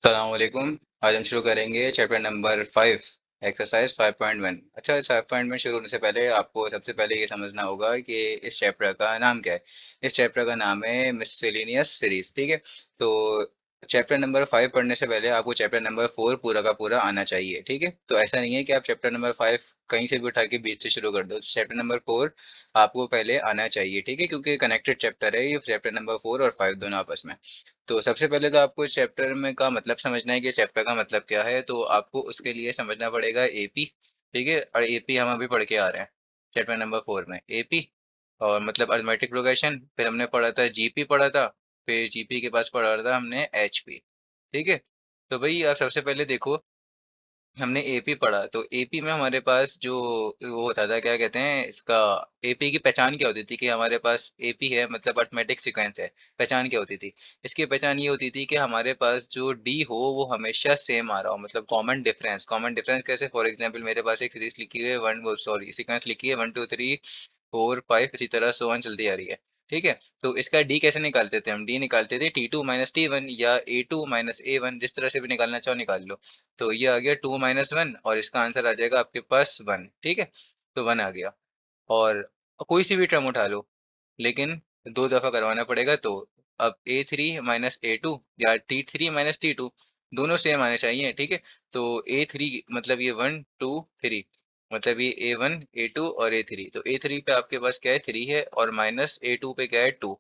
अस्सलाम वालेकुम। आज हम शुरू करेंगे चैप्टर नंबर 5, एक्सरसाइज 5.1। अच्छा, इस 5.1 शुरू होने से पहले आपको सबसे पहले ये समझना होगा कि इस चैप्टर का नाम क्या है। इस चैप्टर का नाम है मिससेलेनियस सीरीज। ठीक है। तो चैप्टर नंबर 5 पढ़ने से पहले आपको चैप्टर नंबर 4 पूरा का पूरा आना चाहिए। ठीक है। तो ऐसा नहीं है कि आप चैप्टर नंबर 5 कहीं से भी उठा के बीच से शुरू कर दो। चैप्टर नंबर 4 आपको पहले आना चाहिए। ठीक है, क्योंकि कनेक्टेड चैप्टर है ये, चैप्टर नंबर 4 और 5 दोनों आपस में। तो सबसे पहले तो आपको चैप्टर में का मतलब समझना है कि चैप्टर का मतलब क्या है। तो आपको उसके लिए समझना पड़ेगा एपी। ठीक है, और एपी हम अभी पढ़ के आ रहे हैं चैप्टर नंबर 4 में। एपी और मतलब अरिथमेटिक प्रोग्रेशन, फिर हमने पढ़ा था जीपी पढ़ा था, फिर जीपी के पास पढ़ा था हमने एचपी। ठीक है। तो भाई आप सबसे पहले देखो, हमने एपी पढ़ा तो एपी में हमारे पास जो वो होता था, क्या कहते हैं इसका, एपी की पहचान क्या होती थी कि हमारे पास एपी है मतलब अरिथमेटिक सीक्वेंस है। पहचान क्या होती थी इसकी? पहचान ये होती थी कि हमारे पास जो डी हो वो हमेशा सेम आ रहा हो, मतलब कॉमन डिफरेंस। कॉमन डिफरेंस कैसे? फॉर एग्जांपल मेरे पास एक सीरीज लिखी हुई है, वन सॉरी सीक्वेंस लिखी है 1 2 3 4 5, इसी तरह सो ऑन चलती आ रही है। ठीक है। तो इसका डी कैसे निकालते थे? हम डी निकालते थे T2 - T1 या A2 - A1, जिस तरह से भी निकालना चाहो निकाल लो। तो ये आ गया 2 - 1 और इसका आंसर आ जाएगा आपके पास 1। ठीक है। तो 1 आ गया। और कोई सी भी टर्म उठा लो, लेकिन दो दफा करवाना पड़ेगा। तो अब A3 - A2 या T3 - T2 दोनों सेम आने चाहिए। ठीक है। तो A3 मतलब ये 1 2 3, मतलब ये A1 A2 और A3। तो A3 पे आपके पास क्या है? 3 है, और माइनस A2 पे क्या है? 2।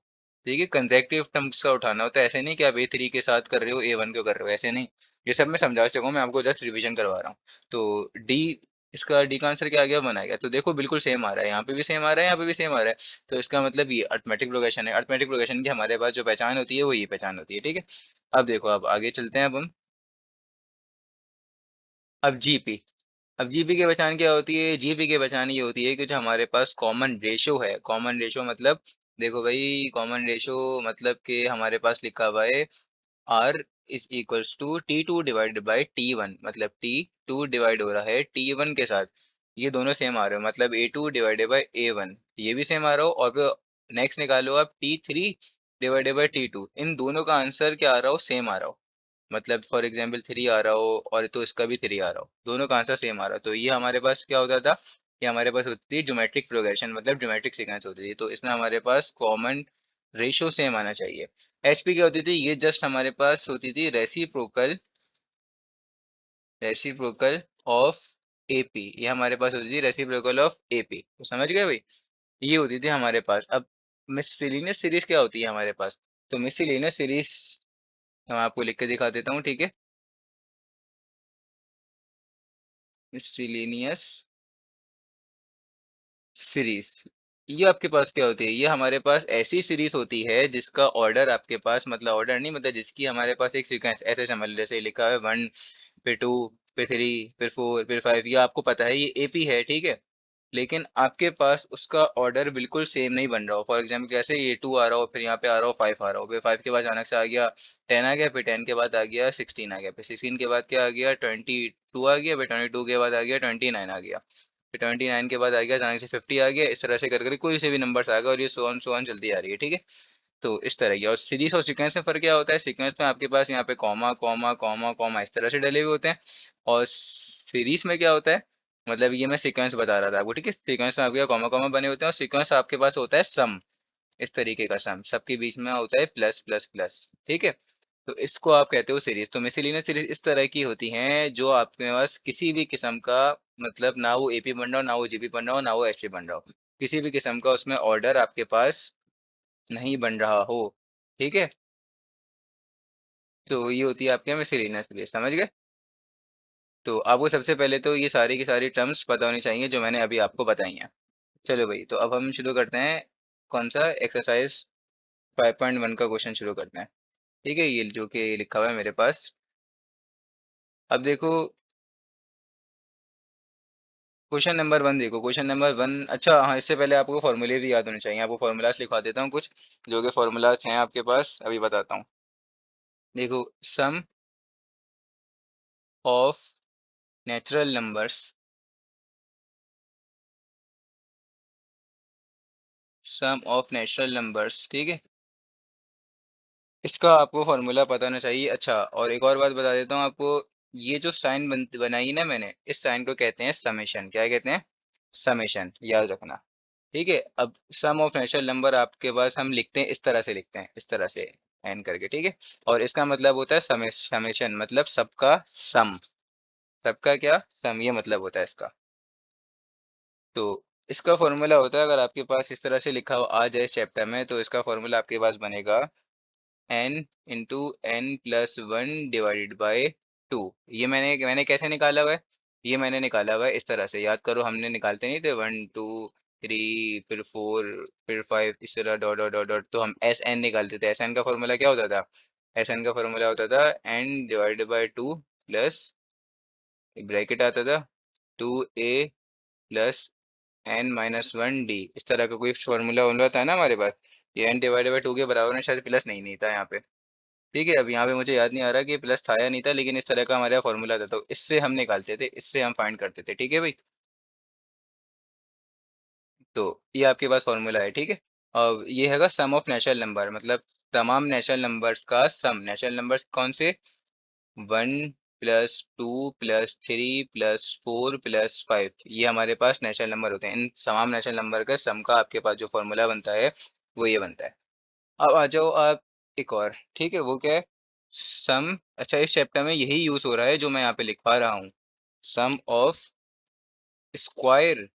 ठीक है। कंसेक्टिव टर्म्स का उठाना होता है, ऐसे नहीं कि आप A3 के साथ कर रहे हो A1 को कर रहे हो, ऐसे नहीं। ये सब मैं समझा चुका हूँ, मैं आपको जस्ट रिवीजन करवा रहा हूँ। तो डी, इसका डी का आंसर क्या आ गया? 1 आ गया। तो देखो बिल्कुल सेम आ रहा है, यहाँ पे भी सेम आ रहा है, यहाँ पे भी सेम आ रहा है। तो इसका मतलब ये अरिथमेटिक प्रोग्रेशन है। अरिथमेटिक प्रोग्रेशन की हमारे पास जो पहचान होती है वो ये पहचान होती है। ठीक है। अब देखो, अब आगे चलते हैं। अब हम, अब जीपी। अब जीपी की पहचान क्या होती है? जीपी की पहचान ये होती है कि जो हमारे पास कॉमन रेशो है, कॉमन रेशो मतलब, देखो भाई कॉमन रेशो मतलब कि हमारे पास लिखा हुआ है R is equals to T2 divided by T1, मतलब T2 डिवाइड हो रहा है T1 के साथ। ये दोनों सेम आ रहे हो, मतलब A2 डिवाइडेड बाई A1, ये भी सेम आ रहा हो। और फिर नेक्स्ट निकालो आप T3 डिवाइडेड बाई T2, इन दोनों का आंसर क्या आ रहा हो? सेम आ रहा हो। मतलब फॉर एग्जांपल 3 आ रहा हो और तो इसका भी 3 आ रहा हो, दोनों का आंसर सेम आ रहा हो। तो ये हमारे पास क्या होता था? ये हमारे पास होती थी ज्योमेट्रिक प्रोग्रेशन, मतलब ज्योमेट्रिक सीक्वेंस होती थी। तो इसमें हमारे पास कॉमन रेशियो सेम आना चाहिए। एचपी क्या होती थी? ये जस्ट हमारे पास होती थी रेसिप्रोकल, रेसिप्रोकल ऑफ एपी। ये हमारे पास होती थी रेसिप्रोकल ऑफ एपी। तो समझ गए भाई? ये होती थी हमारे पास। अब मिससेलेनियस सीरीज क्या होती है हमारे पास? तो मिससेलेनियस सीरीज मैं आपको लिख के दिखा देता हूँ। ठीक है। मिससेलेनियस सीरीज, ये आपके पास क्या होती है? ये हमारे पास ऐसी सीरीज होती है जिसका ऑर्डर आपके पास, मतलब ऑर्डर नहीं, मतलब जिसकी हमारे पास एक सीक्वेंस ऐसे समझ लो, जैसे लिखा है 1, फिर 2, फिर 3, फिर 4, फिर 5। ये आपको पता है ये एपी है। ठीक है। लेकिन आपके पास उसका ऑर्डर बिल्कुल सेम नहीं बन रहा हो। फॉर एग्जाम्पल कैसे? ये 2 आ रहा हो, फिर यहाँ पे आ रहा हो 5 आ रहा हो, फिर 5 के बाद अचानक से आ गया 10 आ गया, फिर 10 के बाद आ गया 16 आ गया, फिर 16 के बाद क्या आ गया? 22 आ गया, फिर 22 के बाद आ गया 29 आ गया, फिर 29 के बाद आ गया अचानक से 50 आ गया। इस तरह से कर कर कोई से भी नंबर्स आ गए, और ये सो ऑन चलती आ रही है। ठीक है। तो इस तरह की, और सीरीज और सीक्वेंस में फर्क क्या होता है? सीक्वेंस में आपके पास यहाँ पे कॉमा कॉमा कॉमा कॉमा इस तरह से डले हुए होते हैं, और सीरीज में क्या होता है? मतलब ये मैं सीक्वेंस बता रहा था आपको। ठीक है। सीक्वेंस में आपके कॉमा कॉमा बने होते हैं, और सीक्वेंस आपके पास होता है सम, इस तरीके का सम, सबके बीच में होता है प्लस प्लस प्लस। ठीक है। तो इसको आप कहते हो सीरीज। तो मिसलिनियस सीरीज इस तरह की होती हैं जो आपके पास किसी भी किस्म का, मतलब ना वो एपी बन रहा हो, ना वो जीपी बन रहा हो, ना वो एचपी बन रहा हो, किसी भी किस्म का उसमें ऑर्डर आपके पास नहीं बन रहा हो। ठीक है। तो ये होती है आपके मिसलिनियस सीरीज। समझ गए? तो आपको सबसे पहले तो ये सारी की सारी टर्म्स पता होनी चाहिए जो मैंने अभी आपको बताई हैं। चलो भाई, तो अब हम शुरू करते हैं। कौन सा? एक्सरसाइज 5.1 का क्वेश्चन शुरू करते हैं। ठीक है, ये जो कि लिखा हुआ है मेरे पास। अब देखो क्वेश्चन नंबर 1, देखो क्वेश्चन नंबर 1। अच्छा हाँ, इससे पहले आपको फॉर्मूले भी याद होने चाहिए। आपको फॉर्मूलाज लिखवा देता हूँ कुछ, जो कि फॉर्मूलाज हैं आपके पास, अभी बताता हूँ। देखो, sum of natural numbers, sum of natural numbers, ठीक है, इसका आपको फॉर्मूला पता होना चाहिए। अच्छा, और एक और बात बता देता हूँ आपको, ये जो साइन बनाई ना मैंने, इस साइन को कहते हैं समेशन। क्या कहते हैं? समेशन, याद रखना। ठीक है। अब सम ऑफ नेचुरल नंबर आपके पास हम लिखते हैं, इस तरह से लिखते हैं, इस तरह से एन करके। ठीक है। और इसका मतलब होता है समेशन, मतलब सबका सम। सबका क्या? सम, ये मतलब होता है इसका। तो इसका फॉर्मूला होता है, अगर आपके पास इस तरह से लिखा हुआ आ जाए इस चैप्टर में, तो इसका फॉर्मूला आपके पास बनेगा n into n plus one divided by two. ये मैंने कैसे निकाला हुआ है? ये मैंने निकाला हुआ है इस तरह से, याद करो, हमने निकालते नहीं थे वन टू थ्री, फिर फोर, फिर फाइव, इस तरह डॉट डॉट डॉट डॉट, तो हम एस एन निकालते थे। एस एन का फॉर्मूला क्या होता था? एस एन का फॉर्मूला होता था n divided by two plus, bracket आता था, two a plus n minus one d. इस तरह का कोई फॉर्मूला होता था ना हमारे पास। ये एन डिवाइडेड बाई टू के बराबर में शायद प्लस नहीं था यहाँ पे। ठीक है। अब यहाँ पे मुझे याद नहीं आ रहा कि प्लस था या नहीं था, लेकिन इस तरह का हमारे यहाँ फॉर्मूला था, तो इससे हम निकालते थे, इससे हम फाइंड करते थे। ठीक है भाई। तो ये आपके पास फॉर्मूला है। ठीक है। अब ये हैगा सम ऑफ नेचुरल नंबर, मतलब तमाम नेचुरल नंबर्स का सम। नेचुरल नंबर्स कौन से? One plus two plus three plus four plus five, ये हमारे पास नेचुरल नंबर होते हैं। इन तमाम नेचुरल नंबर का सम का आपके पास जो फॉर्मूला बनता है, वो ये बनता है। अब आ जाओ आप एक और। ठीक है, वो क्या है? सम। अच्छा, इस चैप्टर में यही यूज हो रहा है जो मैं यहाँ पे लिखवा रहा हूँ। Sum of square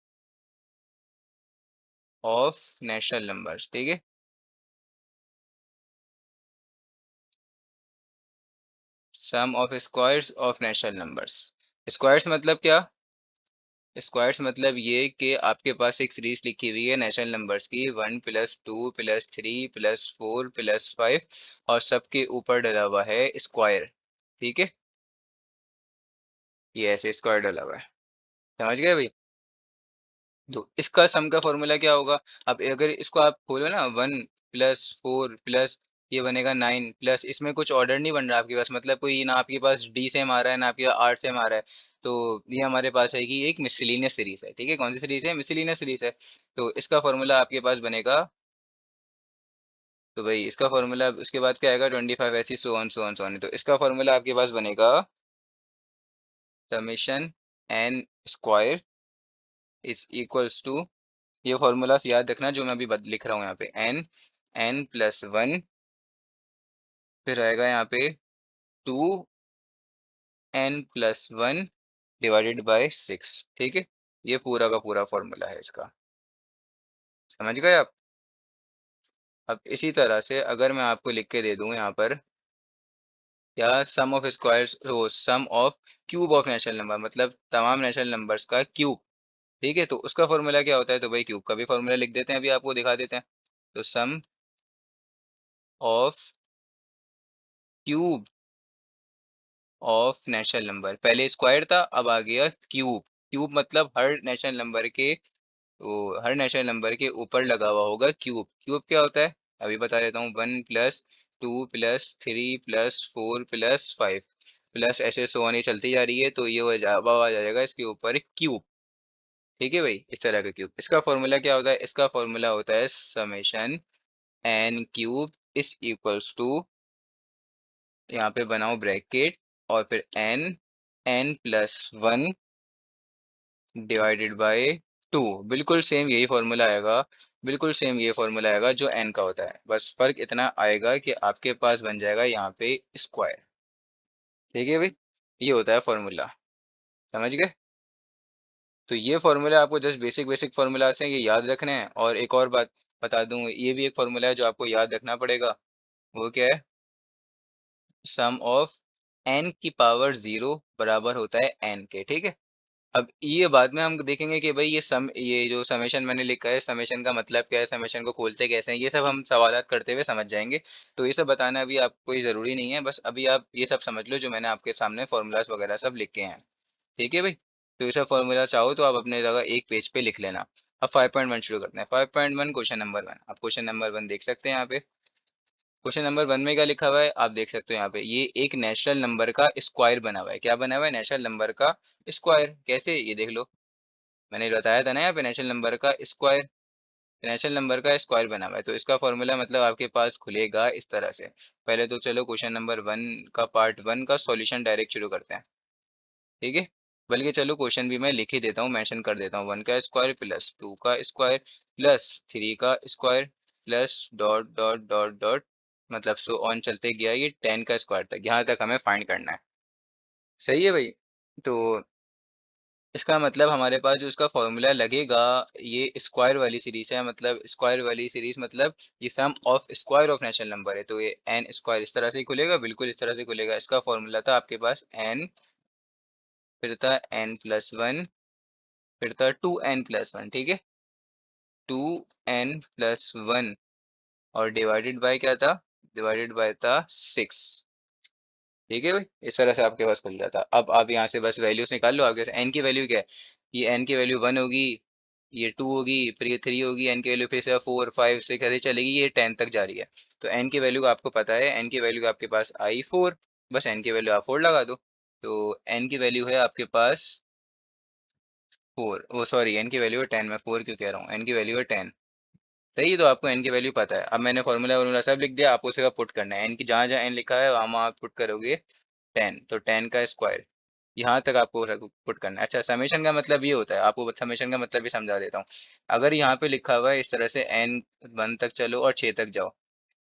of natural numbers. ठीक है। Sum of squares of natural numbers. Squares मतलब क्या? स्क्वायर्स मतलब ये कि आपके पास एक सीरीज लिखी हुई है नेचुरल नंबर्स की, one plus two plus three plus four plus five, और सबके ऊपर डला हुआ है स्क्वायर। ठीक है। ये ऐसे स्क्वायर डला हुआ है। समझ गए भाई? तो इसका सम का फॉर्मूला क्या होगा? अब अगर इसको आप खोलो ना, वन प्लस फोर प्लस, ये बनेगा नाइन, प्लस इसमें कुछ ऑर्डर नहीं बन रहा आपके पास, मतलब कोई ना आपके पास डी सेम आ रहा है ना आपके आर सेम आ रहा है। तो ये हमारे पास है कि एक मिसलिनियस सीरीज है। ठीक है। कौन सी सीरीज है? मिसलिनियस सीरीज है। तो इसका फॉर्मूला आपके पास बनेगा, तो भाई इसका फॉर्मूला उसके बाद क्या आएगा? 25, ऐसी so on so on so on. तो इसका फॉर्मूला आपके पास बनेगा summation n square is equals to, ये फॉर्मूलास याद रखना जो मैं अभी लिख रहा हूँ यहाँ पे, एन, एन प्लस वन, फिर आएगा यहाँ पे two n plus one divided by six. ठीक है। ये पूरा का पूरा फॉर्मूला है इसका। समझ गए आप? अब इसी तरह से अगर मैं आपको लिख के दे दूं यहाँ पर, या सम ऑफ स्क्वायर्स, वो sum of cube of natural number, मतलब तमाम नेचुरल नंबर्स का क्यूब। ठीक है। तो उसका फॉर्मूला क्या होता है? तो भाई क्यूब का भी फॉर्मूला लिख देते हैं, अभी आपको दिखा देते हैं। तो sum of cube of natural number, पहले स्क्वायर था, अब आ गया क्यूब। क्यूब मतलब हर नेचुरल नंबर के, वो हर नेचुरल नंबर के ऊपर लगा हुआ होगा क्यूब। क्यूब क्या होता है? अभी बता देता हूँ, one plus two plus three plus four plus five plus ऐसे सो ऑन, ये चलती जा रही है, तो ये आ जाएगा इसके ऊपर क्यूब। ठीक है भाई, इस तरह का क्यूब। इसका फॉर्मूला क्या होता है? इसका फॉर्मूला होता है summation n cube is equals to, यहाँ पे बनाओ ब्रैकेट, और फिर n, n plus one divided by two. बिल्कुल सेम यही फॉर्मूला आएगा, बिल्कुल सेम ये फॉर्मूला आएगा जो एन का होता है, बस फर्क इतना आएगा कि आपके पास बन जाएगा यहाँ पे स्क्वायर। ठीक है भाई, ये होता है फॉर्मूला। समझ गए? तो ये फॉर्मूला आपको जस्ट बेसिक बेसिक फॉर्मूला हैं, ये याद रखने हैं। और एक और बात बता दूं, ये भी एक फॉर्मूला है जो आपको याद रखना पड़ेगा। वो क्या है? सम ऑफ एन की पावर जीरो बराबर होता है एन के। ठीक है। अब ये बाद में हम देखेंगे कि भाई ये जो समेशन मैंने लिखा है, समेशन का मतलब क्या है, समेशन को खोलते कैसे हैं, ये सब हम सवालात करते हुए समझ जाएंगे। तो ये सब बताना अभी आपको कोई ज़रूरी नहीं है, बस अभी आप ये सब समझ लो जो मैंने आपके सामने फॉर्मूलाज वगैरह सब लिखे हैं। ठीक है भाई। तो ये सब फॉर्मूला चाहो तो आप अपने जगह एक पेज पे लिख लेना। अब 5.1 शुरू करते हैं। 5.1 क्वेश्चन नंबर वन, आप क्वेश्चन नंबर वन देख सकते हैं यहाँ पे। क्वेश्चन नंबर वन में क्या लिखा हुआ है आप देख सकते हो यहाँ पे, ये एक नेचुरल नंबर का स्क्वायर बना हुआ है। क्या बना हुआ है? नेचुरल नंबर का स्क्वायर। कैसे? ये देख लो, मैंने बताया था ना यहाँ पे नेचुरल नंबर का स्क्वायर। नेचुरल नंबर का स्क्वायर बना हुआ है, तो इसका फॉर्मूला मतलब आपके पास खुलेगा इस तरह से। पहले तो चलो क्वेश्चन नंबर 1 का पार्ट 1 का सॉल्यूशन डायरेक्ट शुरू करते हैं, ठीक है। बल्कि चलो क्वेश्चन भी मैं लिख ही देता हूँ, मेंशन कर देता हूँ। 1 का स्क्वायर प्लस 2 का स्क्वायर प्लस 3 का square plus dot dot dot dot, मतलब सो ऑन चलते गया ये 10 का स्क्वायर तक, यहाँ तक हमें फाइंड करना है। सही है भाई। तो इसका मतलब हमारे पास जो इसका फॉर्मूला लगेगा, ये स्क्वायर वाली सीरीज है, मतलब स्क्वायर वाली सीरीज मतलब ये sum of square of natural number है, तो ये एन स्क्वायर इस तरह से ही खुलेगा, बिल्कुल इस तरह से खुलेगा। इसका फॉर्मूला था आपके पास एन, फिर था एन प्लस वन, फिर था 2n+1, ठीक है। 2n+1 और डिवाइडेड बाय क्या था, डिवाइडेड बाय था 6, ठीक है भाई। इस तरह से आपके पास खुल जाता। अब आप यहाँ से बस वैल्यूज निकाल लो। आपके पास एन की वैल्यू क्या है, ये एन की वैल्यू 1 होगी, ये 2 होगी, फिर ये 3 होगी, एन की वैल्यू फिर से 4 5 6 ऐसे चलेगी, ये 10 तक जा रही है। तो एन की वैल्यू आपको पता है, एन की वैल्यू आपके पास आई 4, बस एन की वैल्यू आप 4 लगा दो। तो एन की वैल्यू है आपके पास 4, वो सॉरी एन की वैल्यू है 10, मैं 4 क्यों कह रहा हूँ, एन की वैल्यू है 10। सही, तो आपको एन की वैल्यू पता है। अब मैंने फॉर्मूला वॉर्मूला सब लिख दिया, आपको सिर्फ पुट करना है। एन की जहाँ जहाँ एन लिखा है वहाँ आप पुट करोगे 10, तो 10 का स्क्वायर, यहाँ तक आपको पुट करना है। अच्छा, समेशन का मतलब ये होता है, आपको समेशन का मतलब भी समझा देता हूँ। अगर यहाँ पे लिखा हुआ है इस तरह से एन 1 तक चलो और 6 तक जाओ,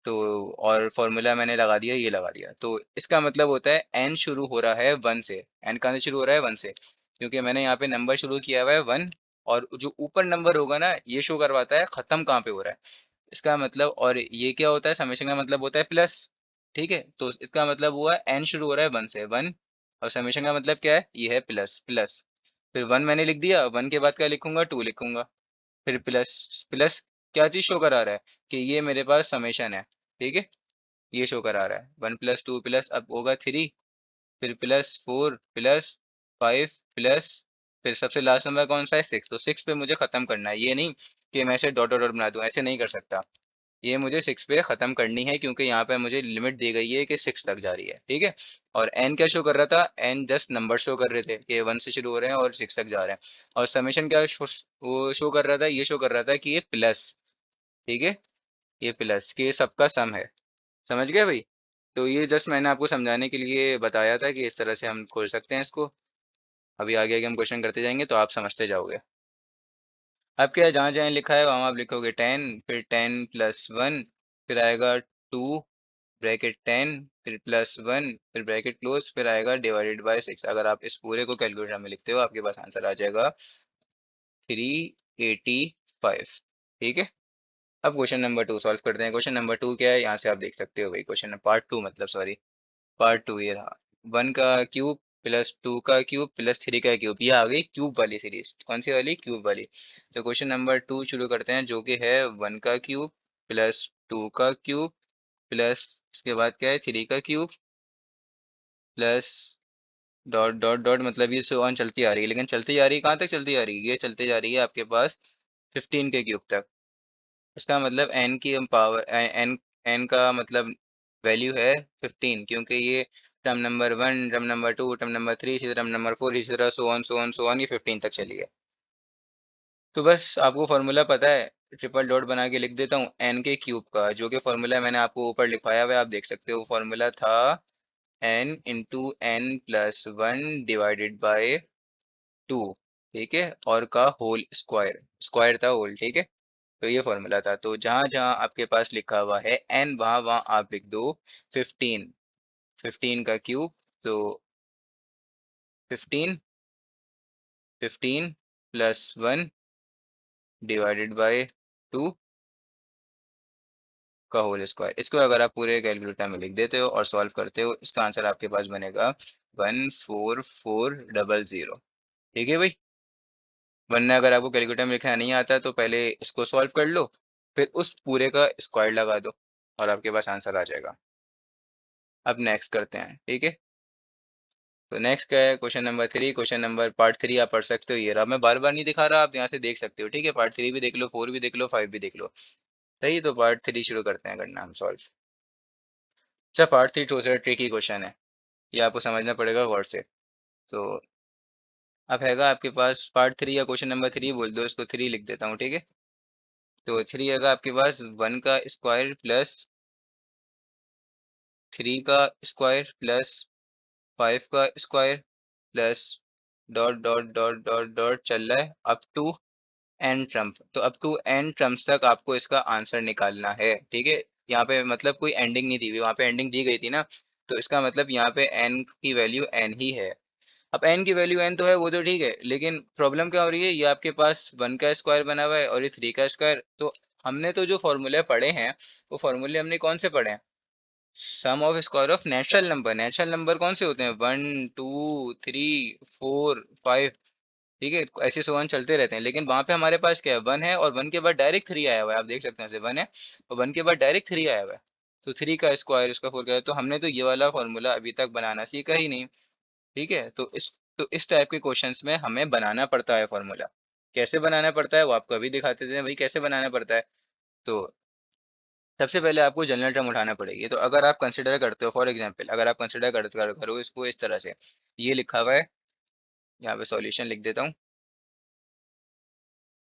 तो और फॉर्मूला मैंने लगा दिया, ये लगा दिया, तो इसका मतलब होता है एन शुरू हो रहा है 1 से। एन कहाँ से शुरू हो रहा है, 1 से, क्योंकि मैंने यहाँ पे नंबर शुरू किया हुआ है 1, और जो ऊपर नंबर होगा ना ये शो करवाता है खत्म कहाँ पे हो रहा है। इसका मतलब, और ये क्या होता है, समेशन का मतलब होता है प्लस, ठीक है। तो इसका मतलब हुआ एन शुरू हो रहा है 1 से, 1, और समेशन का मतलब क्या है, ये है प्लस प्लस। फिर 1 मैंने लिख दिया, 1 के बाद क्या लिखूंगा, 2 लिखूंगा, फिर प्लस प्लस। क्या चीज शो करा रहा है कि ये मेरे पास समेशन है, ठीक है। ये शो करा रहा है 1+2 प्लस, अब होगा 3, फिर +4 +5 प्लस, फिर सबसे लास्ट नंबर कौन सा है, 6, तो 6 पे मुझे खत्म करना है। ये नहीं कि मैं ऐसे डॉट डॉट डॉट बना दूं, ऐसे नहीं कर सकता। ये मुझे 6 पे खत्म करनी है, क्योंकि यहाँ पे मुझे लिमिट दी गई है कि 6 तक जा रही है, ठीक है। और एन क्या शो कर रहा था, एन जस्ट नंबर शो कर रहे थे कि 1 से शुरू हो रहे हैं और 6 तक जा रहे हैं। और समेशन क्या वो शो कर रहा था, ये शो कर रहा था कि ये प्लस, ठीक है, ये प्लस कि ये सबका सम है। समझ गए भाई। तो ये जस्ट मैंने आपको समझाने के लिए बताया था कि इस तरह से हम खोल सकते हैं इसको। अभी आगे आगे हम क्वेश्चन करते जाएंगे तो आप समझते जाओगे। अब क्या है, जहाँ जहाँ लिखा है वहाँ आप लिखोगे 10, फिर 10+1, फिर आएगा 2 ब्रैकेट 10, फिर +1, फिर ब्रैकेट क्लोज, फिर आएगा डिवाइडेड बाय 6। अगर आप इस पूरे को कैलकुलेटर में लिखते हो आपके पास आंसर आ जाएगा 385, ठीक है। अब क्वेश्चन नंबर 2 सॉल्व करते हैं। क्वेश्चन नंबर 2 क्या है, यहाँ से आप देख सकते हो भाई, क्वेश्चन पार्ट 2 मतलब, सॉरी पार्ट 2 ये रहा। 1 का क्यूब प्लस 2 का क्यूब प्लस 3 का क्यूब, ये आ गई क्यूब वाली सीरीज। कौन सी वाली, क्यूब वाली। तो क्वेश्चन नंबर 2 शुरू करते हैं, जो कि है 1 का क्यूब प्लस 2 का क्यूब प्लस, इसके बाद क्या है, 3 का cube plus dot dot dot, मतलब ये सो ऑन चलती आ रही है, लेकिन चलती जा रही है कहाँ तक चलती आ रही है, ये चलते जा रही है आपके पास 15 के क्यूब तक। इसका मतलब एन की पावर, एन एन का मतलब वैल्यू है 15, क्योंकि ये term number 1, term number 2, term number 3, इसी टर्म नंबर 4, इसी तरह सो ऑन ये 15 तक चली है। तो बस आपको फार्मूला पता है, ट्रिपल डॉट बना के लिख देता हूँ एन के क्यूब का, जो कि फार्मूला मैंने आपको ऊपर लिखवाया हुआ है, आप देख सकते हो। फार्मूला था n × n+1 डिवाइडेड बाय 2, ठीक है, और का होल स्क्वायर, स्क्वायर था होल, ठीक है। तो ये फॉर्मूला था। तो जहां जहां आपके पास लिखा हुआ है एन, वहां वहां आप लिख दो 15, 15 का क्यूब, तो 15, 15+1 डिवाइडेड बाय 2 का होल स्क्वायर। इसको अगर आप पूरे कैलकुलेटर में लिख देते हो और सॉल्व करते हो, इसका आंसर आपके पास बनेगा 14400, ठीक है भाई। वरना अगर आपको कैलकुलेटर में लिखना नहीं आता तो पहले इसको सॉल्व कर लो, फिर उस पूरे का स्क्वायर लगा दो, और आपके पास आंसर आ जाएगा। अब नेक्स्ट करते हैं, ठीक है। तो नेक्स्ट क्या है, question number 3। Question number part 3 आप पढ़ सकते हो, ये रहा। मैं बार बार नहीं दिखा रहा, आप यहाँ से देख सकते हो, ठीक है। पार्ट 3 भी देख लो, 4 भी देख लो, 5 भी देख लो। सही, तो पार्ट 3 शुरू करते हैं करना हम सॉल्व। अच्छा, पार्ट 3 थोड़ा सा ट्रिकी क्वेश्चन है, ये आपको समझना पड़ेगा गौर से। तो अब हैगा आपके पास पार्ट 3 या क्वेश्चन नंबर 3 बोल दो, इसको 3 लिख देता हूँ, ठीक है। तो 3 आएगा आपके पास 1 का स्क्वायर प्लस 3 का स्क्वायर प्लस 5 का square plus dot dot dot dot dot चल रहा है अप टू एन ट्रम्प। तो अप टू एन ट्रम्प्स तक आपको इसका आंसर निकालना है, ठीक है। यहाँ पे मतलब कोई एंडिंग नहीं दी हुई, वहाँ पे एंडिंग दी गई थी ना, तो इसका मतलब यहाँ पे एन की वैल्यू एन ही है। अब एन की वैल्यू एन तो है, वो तो ठीक है, लेकिन प्रॉब्लम क्या हो रही है, ये आपके पास 1 का स्क्वायर बना हुआ है और ये 3 का स्क्वायर। तो हमने तो जो फॉर्मूले पढ़े हैं, वो फॉर्मूले हमने कौन से पढ़े हैं? Sum of square of natural number. Natural number कौन से होते हैं? 1 2 3 4 5, ठीक है, ऐसे सो ऑन चलते रहते हैं। लेकिन वहां पे हमारे पास क्या है? 1 है, और 1 के बाद डायरेक्ट 3 आया हुआ है, आप देख सकते हैं ऐसे 1 है और 1 के बाद डायरेक्ट 3 आया हुआ है। तो 3 का स्क्वायर, इसका 4 का, तो हमने तो ये वाला फॉर्मूला अभी तक बनाना सीखा ही नहीं, ठीक है। तो इस टाइप के क्वेश्चंस में हमें बनाना पड़ता है फॉर्मूला। कैसे बनाना पड़ता है वो आपको अभी दिखाते थे भाई, कैसे बनाना पड़ता है। तो सबसे पहले आपको जनरल टर्म उठाना पड़ेगी। तो अगर आप कंसिडर करते हो, फॉर एग्जांपल अगर आप कंसिडर करो इसको इस तरह से, ये लिखा हुआ है, यहाँ पे सॉल्यूशन लिख देता हूँ।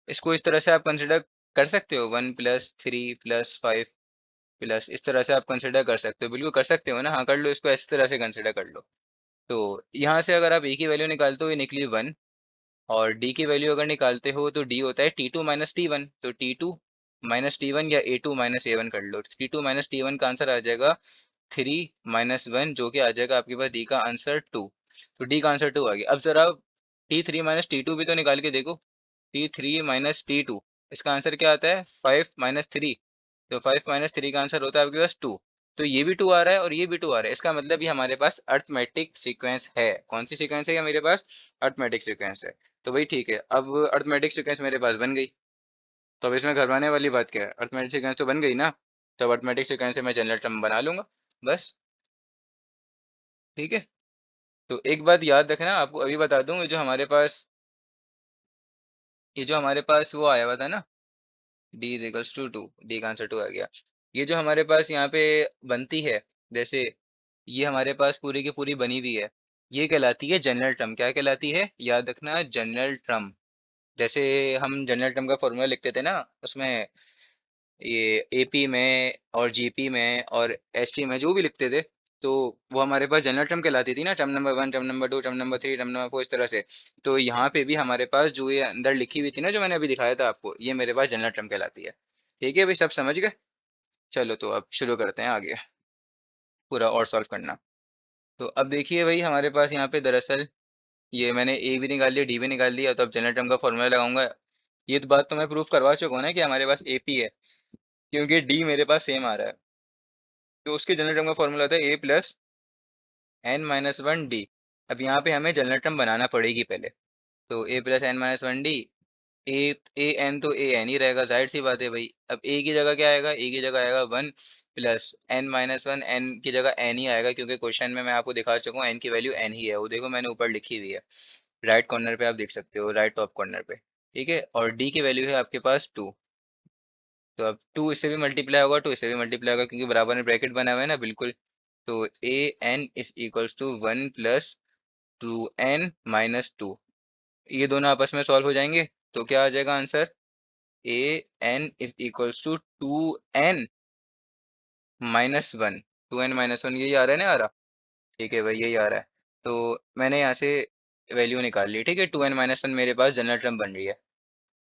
इसको इस तरह से आप कंसिडर कर सकते हो, 1 + 3 + 5 प्लस, इस तरह से आप कंसिडर कर सकते हो, बिल्कुल कर सकते हो ना, हाँ कर लो, इसको इस तरह से कंसिडर कर लो। तो यहाँ से अगर आप ए की वैल्यू निकालते हो, ये निकली 1, और डी की वैल्यू अगर निकालते हो तो डी होता है T2 - T1। तो T2 - T1 या A2 - A1 कर लो। T2 - T1 का आंसर आ जाएगा 3 - 1, जो कि आ जाएगा आपके पास डी का आंसर 2। तो डी का आंसर 2 आ गया। अब जरा T3 - T2 भी तो निकाल के देखो। T3 - T2, इसका आंसर क्या आता है? 5 - 3। तो 5 - 3 का आंसर होता है आपके पास 2। तो ये भी 2 आ रहा है और ये भी 2 आ रहा है, इसका मतलब ये हमारे पास अर्थमेटिक सीक्वेंस है। कौन सी सीक्वेंस है ये मेरे पास? अर्थमेटिक सीक्वेंस है। तो वही ठीक है, अब अर्थमेटिक सीक्वेंस मेरे पास बन गई। तो अब इसमें घबराने वाली बात क्या है? अर्थमेटिक सीक्वेंस तो बन गई ना। तो अब अर्थमेटिक सीक्वेंस से मैं जनरल टर्म बना लूंगा, बस, ठीक है। तो एक बात याद रखना, आपको अभी बता दूं, ये जो हमारे पास वो आया हुआ था ना, D = 2, डी का आंसर 2 आ गया। ये जो हमारे पास यहाँ पे बनती है, जैसे ये हमारे पास पूरी की पूरी बनी हुई है, ये कहलाती है जनरल टर्म। क्या कहलाती है? याद रखना, जनरल टर्म। जैसे हम जनरल टर्म का फॉर्मूला लिखते थे ना, उसमें ये एपी में और जीपी में और एसटी में जो भी लिखते थे, तो वो हमारे पास जनरल टर्म कहलाती थी ना, term number 1, term number 2, term number 3, term number 4, इस तरह से। तो यहाँ पे भी हमारे पास जो ये अंदर लिखी हुई थी ना, जो मैंने अभी दिखाया था आपको, ये मेरे पास जनरल टर्म कहलाती है। ठीक है भाई, सब समझ गए? चलो तो अब शुरू करते हैं आगे पूरा और सॉल्व करना। तो अब देखिए भाई, हमारे पास यहाँ पे दरअसल ये मैंने ए भी निकाल लिया, डी भी निकाल लिया, तो अब जनरल टर्म का फॉर्मूला लगाऊंगा। ये तो बात तो मैं प्रूफ करवा चुका हूँ ना कि हमारे पास एपी है, क्योंकि डी मेरे पास सेम आ रहा है। तो उसके जनरल टर्म का फॉर्मूला होता है A + n - 1 डी। अब यहाँ पे हमें जनरल टर्म बनाना पड़ेगी पहले। तो A + n - 1 D, A A N तो ए एन ही रहेगा, जाहिर सी बात है भाई। अब ए की जगह क्या आएगा? ए की जगह आएगा 1 + n - 1, एन की जगह एन ही आएगा, क्योंकि क्वेश्चन में मैं आपको दिखा चुका हूँ एन की वैल्यू एन ही है, वो देखो मैंने ऊपर लिखी हुई है, राइट कॉर्नर पे आप देख सकते हो, राइट टॉप कॉर्नर पे, ठीक है। और डी की वैल्यू है आपके पास 2। तो अब 2 इससे भी मल्टीप्लाई होगा, 2 इससे भी मल्टीप्लाई होगा, क्योंकि बराबर में ब्रैकेट बना हुआ है ना, बिल्कुल। तो A n = 1 + 2n - 2, ये दोनों आपस में सॉल्व हो जाएंगे। तो क्या आ जाएगा answer? A n = 2n - 1, 2n - 1, यही आ रहा है ना, आ रहा? ठीक है भाई, यही आ रहा है। तो मैंने यहाँ से वैल्यू निकाल ली, ठीक है। 2n - 1 मेरे पास जनरल टर्म बन रही है।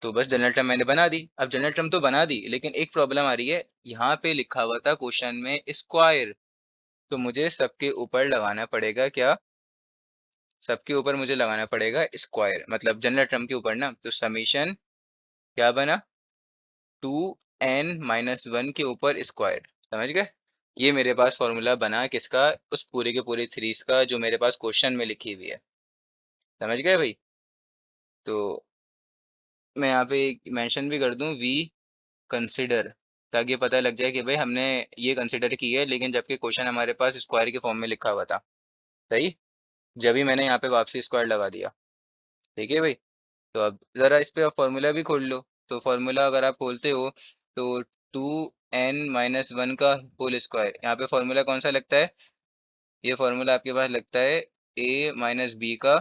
तो बस जनरल टर्म मैंने बना दी। अब जनरल टर्म तो बना दी, लेकिन एक प्रॉब्लम आ रही है, यहाँ पे लिखा हुआ था क्वेश्चन में स्क्वायर। तो मुझे सबके ऊपर लगाना पड़ेगा क्या? सबके ऊपर मुझे लगाना पड़ेगा स्क्वायर, मतलब जनरल टर्म के ऊपर ना। तो समीशन क्या बना? 2n - 1 के ऊपर स्क्वायर, समझ गए? ये मेरे पास फॉर्मूला बना किसका? उस पूरे के पूरे सीरीज का, जो मेरे पास क्वेश्चन में लिखी हुई है। समझ गए भाई? तो मैं यहाँ पे मेंशन भी कर दूं, वी कंसिडर, ताकि पता लग जाए कि भाई हमने ये कंसिडर की है, लेकिन जबकि क्वेश्चन हमारे पास स्क्वायर के फॉर्म में लिखा हुआ था। सही। जब ही मैंने यहाँ पे वापसी स्क्वायर लगा दिया, ठीक है भाई। तो अब जरा इस पे आप फॉर्मूला भी खोल लो। तो फॉर्मूला अगर आप खोलते हो, तो 2n - 1 का होल स्क्वायर, यहाँ पे फॉर्मूला कौन सा लगता है? ये फॉर्मूला आपके पास लगता है a - b का